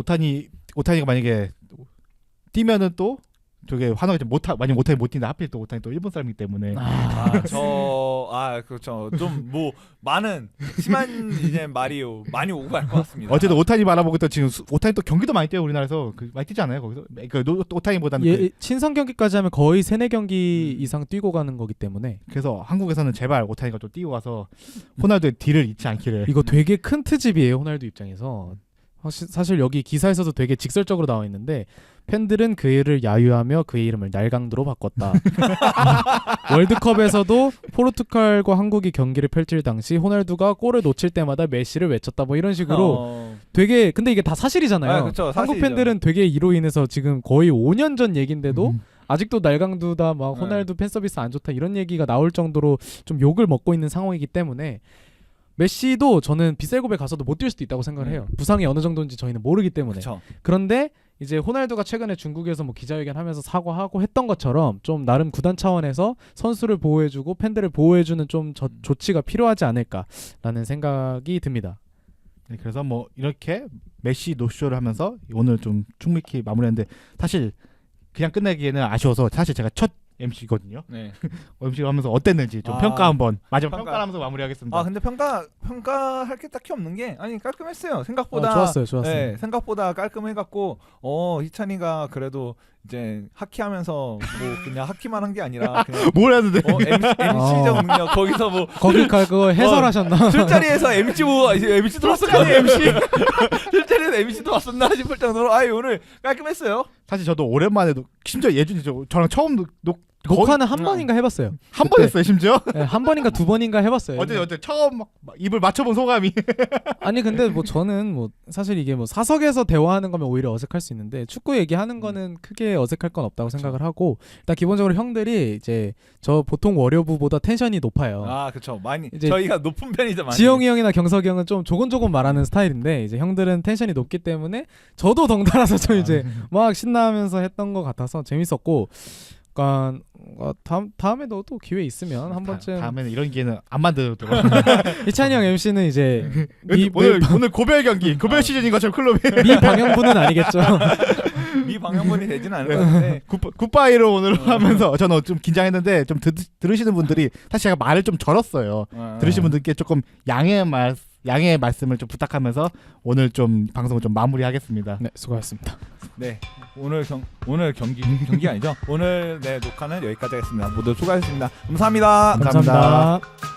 오타니가 만약에 뛰면은 또 저게 환호가 만약 오타니 못 뛴다 하필 또 오타니 또 일본 사람이기 때문에 그렇죠. 좀 뭐 많은 심한 이제 말이 많이 오고 갈 것 같습니다. 어쨌든 오타니 바라보고 또 지금 오타니 또 경기도 많이 뛰어요 우리나라에서 많이 뛰지 않아요 거기서 오타니보다는 친선 경기까지 하면 거의 3-4경기 이상 뛰고 가는 거기 때문에 그래서 한국에서는 제발 오타니가 또 뛰고 가서 호날두의 딜을 잊지 않기를. 이거 되게 큰 트집이에요 호날두 입장에서. 사실 여기 기사에서도 되게 직설적으로 나와 있는데 팬들은 그이를 야유하며 그의 이름을 날강도로 바꿨다. 월드컵에서도 포르투갈과 한국이 경기를 펼칠 당시 호날두가 골을 놓칠 때마다 메시를 외쳤다 뭐 이런 식으로 되게 근데 이게 다 사실이잖아요. 아, 그쵸, 한국 사실이죠. 팬들은 되게 이로 인해서 지금 거의 5년 전 얘긴데도 음. 아직도 날강두다 막 네. 호날두 팬 서비스 안 좋다 이런 얘기가 나올 정도로 좀 욕을 먹고 있는 상황이기 때문에 메시도 저는 비셀고베 가서도 못 뛸 수도 있다고 생각을 해요. 부상이 어느 정도인지 저희는 모르기 때문에. 그쵸. 그런데 이제 호날두가 최근에 중국에서 뭐 기자회견하면서 사과하고 했던 것처럼 좀 나름 구단 차원에서 선수를 보호해주고 팬들을 보호해주는 좀 조치가 필요하지 않을까라는 생각이 듭니다. 네, 그래서 뭐 이렇게 메시 노쇼를 하면서 오늘 좀 충분히 마무리했는데 사실 그냥 끝내기에는 아쉬워서 사실 제가 첫 MC거든요. 네. MC 하면서 어땠는지 좀 아, 평가 한번 마지막 평가. 평가하면서 마무리하겠습니다. 아 근데 평가할 게 딱히 없는 게 아니 깔끔했어요. 생각보다 좋았어요. 네, 생각보다 깔끔해갖고 희찬이가 그래도 이제 하키하면서 뭐 그냥 하키만 한 게 아니라 그냥 뭘 했는데? MC적 능력 거기서 뭐 거길 그거 해설하셨나? 술자리에서 MC 뭐 MC 들어왔었나 MC 술자리에서 MC도 왔었나 싶을 정도로 오늘 깔끔했어요. 사실 저도 오랜만에도 심지어 예준이 저랑 처음 녹화는 한 번인가 해봤어요. 한 번 했어요 심지어. 네, 한 번인가 두 번인가 해봤어요. 어제 처음 막 입을 맞춰본 소감이. 아니 근데 뭐 저는 뭐 사실 이게 뭐 사석에서 대화하는 거면 오히려 어색할 수 있는데 축구 얘기하는 거는 크게 어색할 건 없다고 생각을 하고 일단 기본적으로 형들이 이제 저 보통 월요부보다 텐션이 높아요. 아 그렇죠. 많이 이제 저희가 높은 편이죠. 많이. 지영이 형이나 경석이 형은 좀 조곤조곤 말하는 스타일인데 이제 형들은 텐션이 높기 때문에 저도 덩달아서 좀 이제 막 신나면서 했던 것 같아서 재밌었고 그러니까 다음에도 또 기회 있으면 한 번쯤 다음에는 이런 기회는 안 만들도록. 희찬이 형 MC는 이제 오늘 고별 경기 고별 시즌인 것처럼 클럽이 미 방영부는 아니겠죠. 미 방향분이 되지는 않을 것 같은데 굿바이로 오늘 하면서 저는 좀 긴장했는데 좀 들으시는 분들이 사실 제가 말을 좀 절었어요. 들으시는 분들께 조금 양해의 말씀을 좀 부탁하면서 오늘 좀 방송을 좀 마무리하겠습니다. 네, 수고하셨습니다. 네 오늘 경기 아니죠? 오늘 녹화는 여기까지 하겠습니다. 모두 수고하셨습니다. 감사합니다. 감사합니다.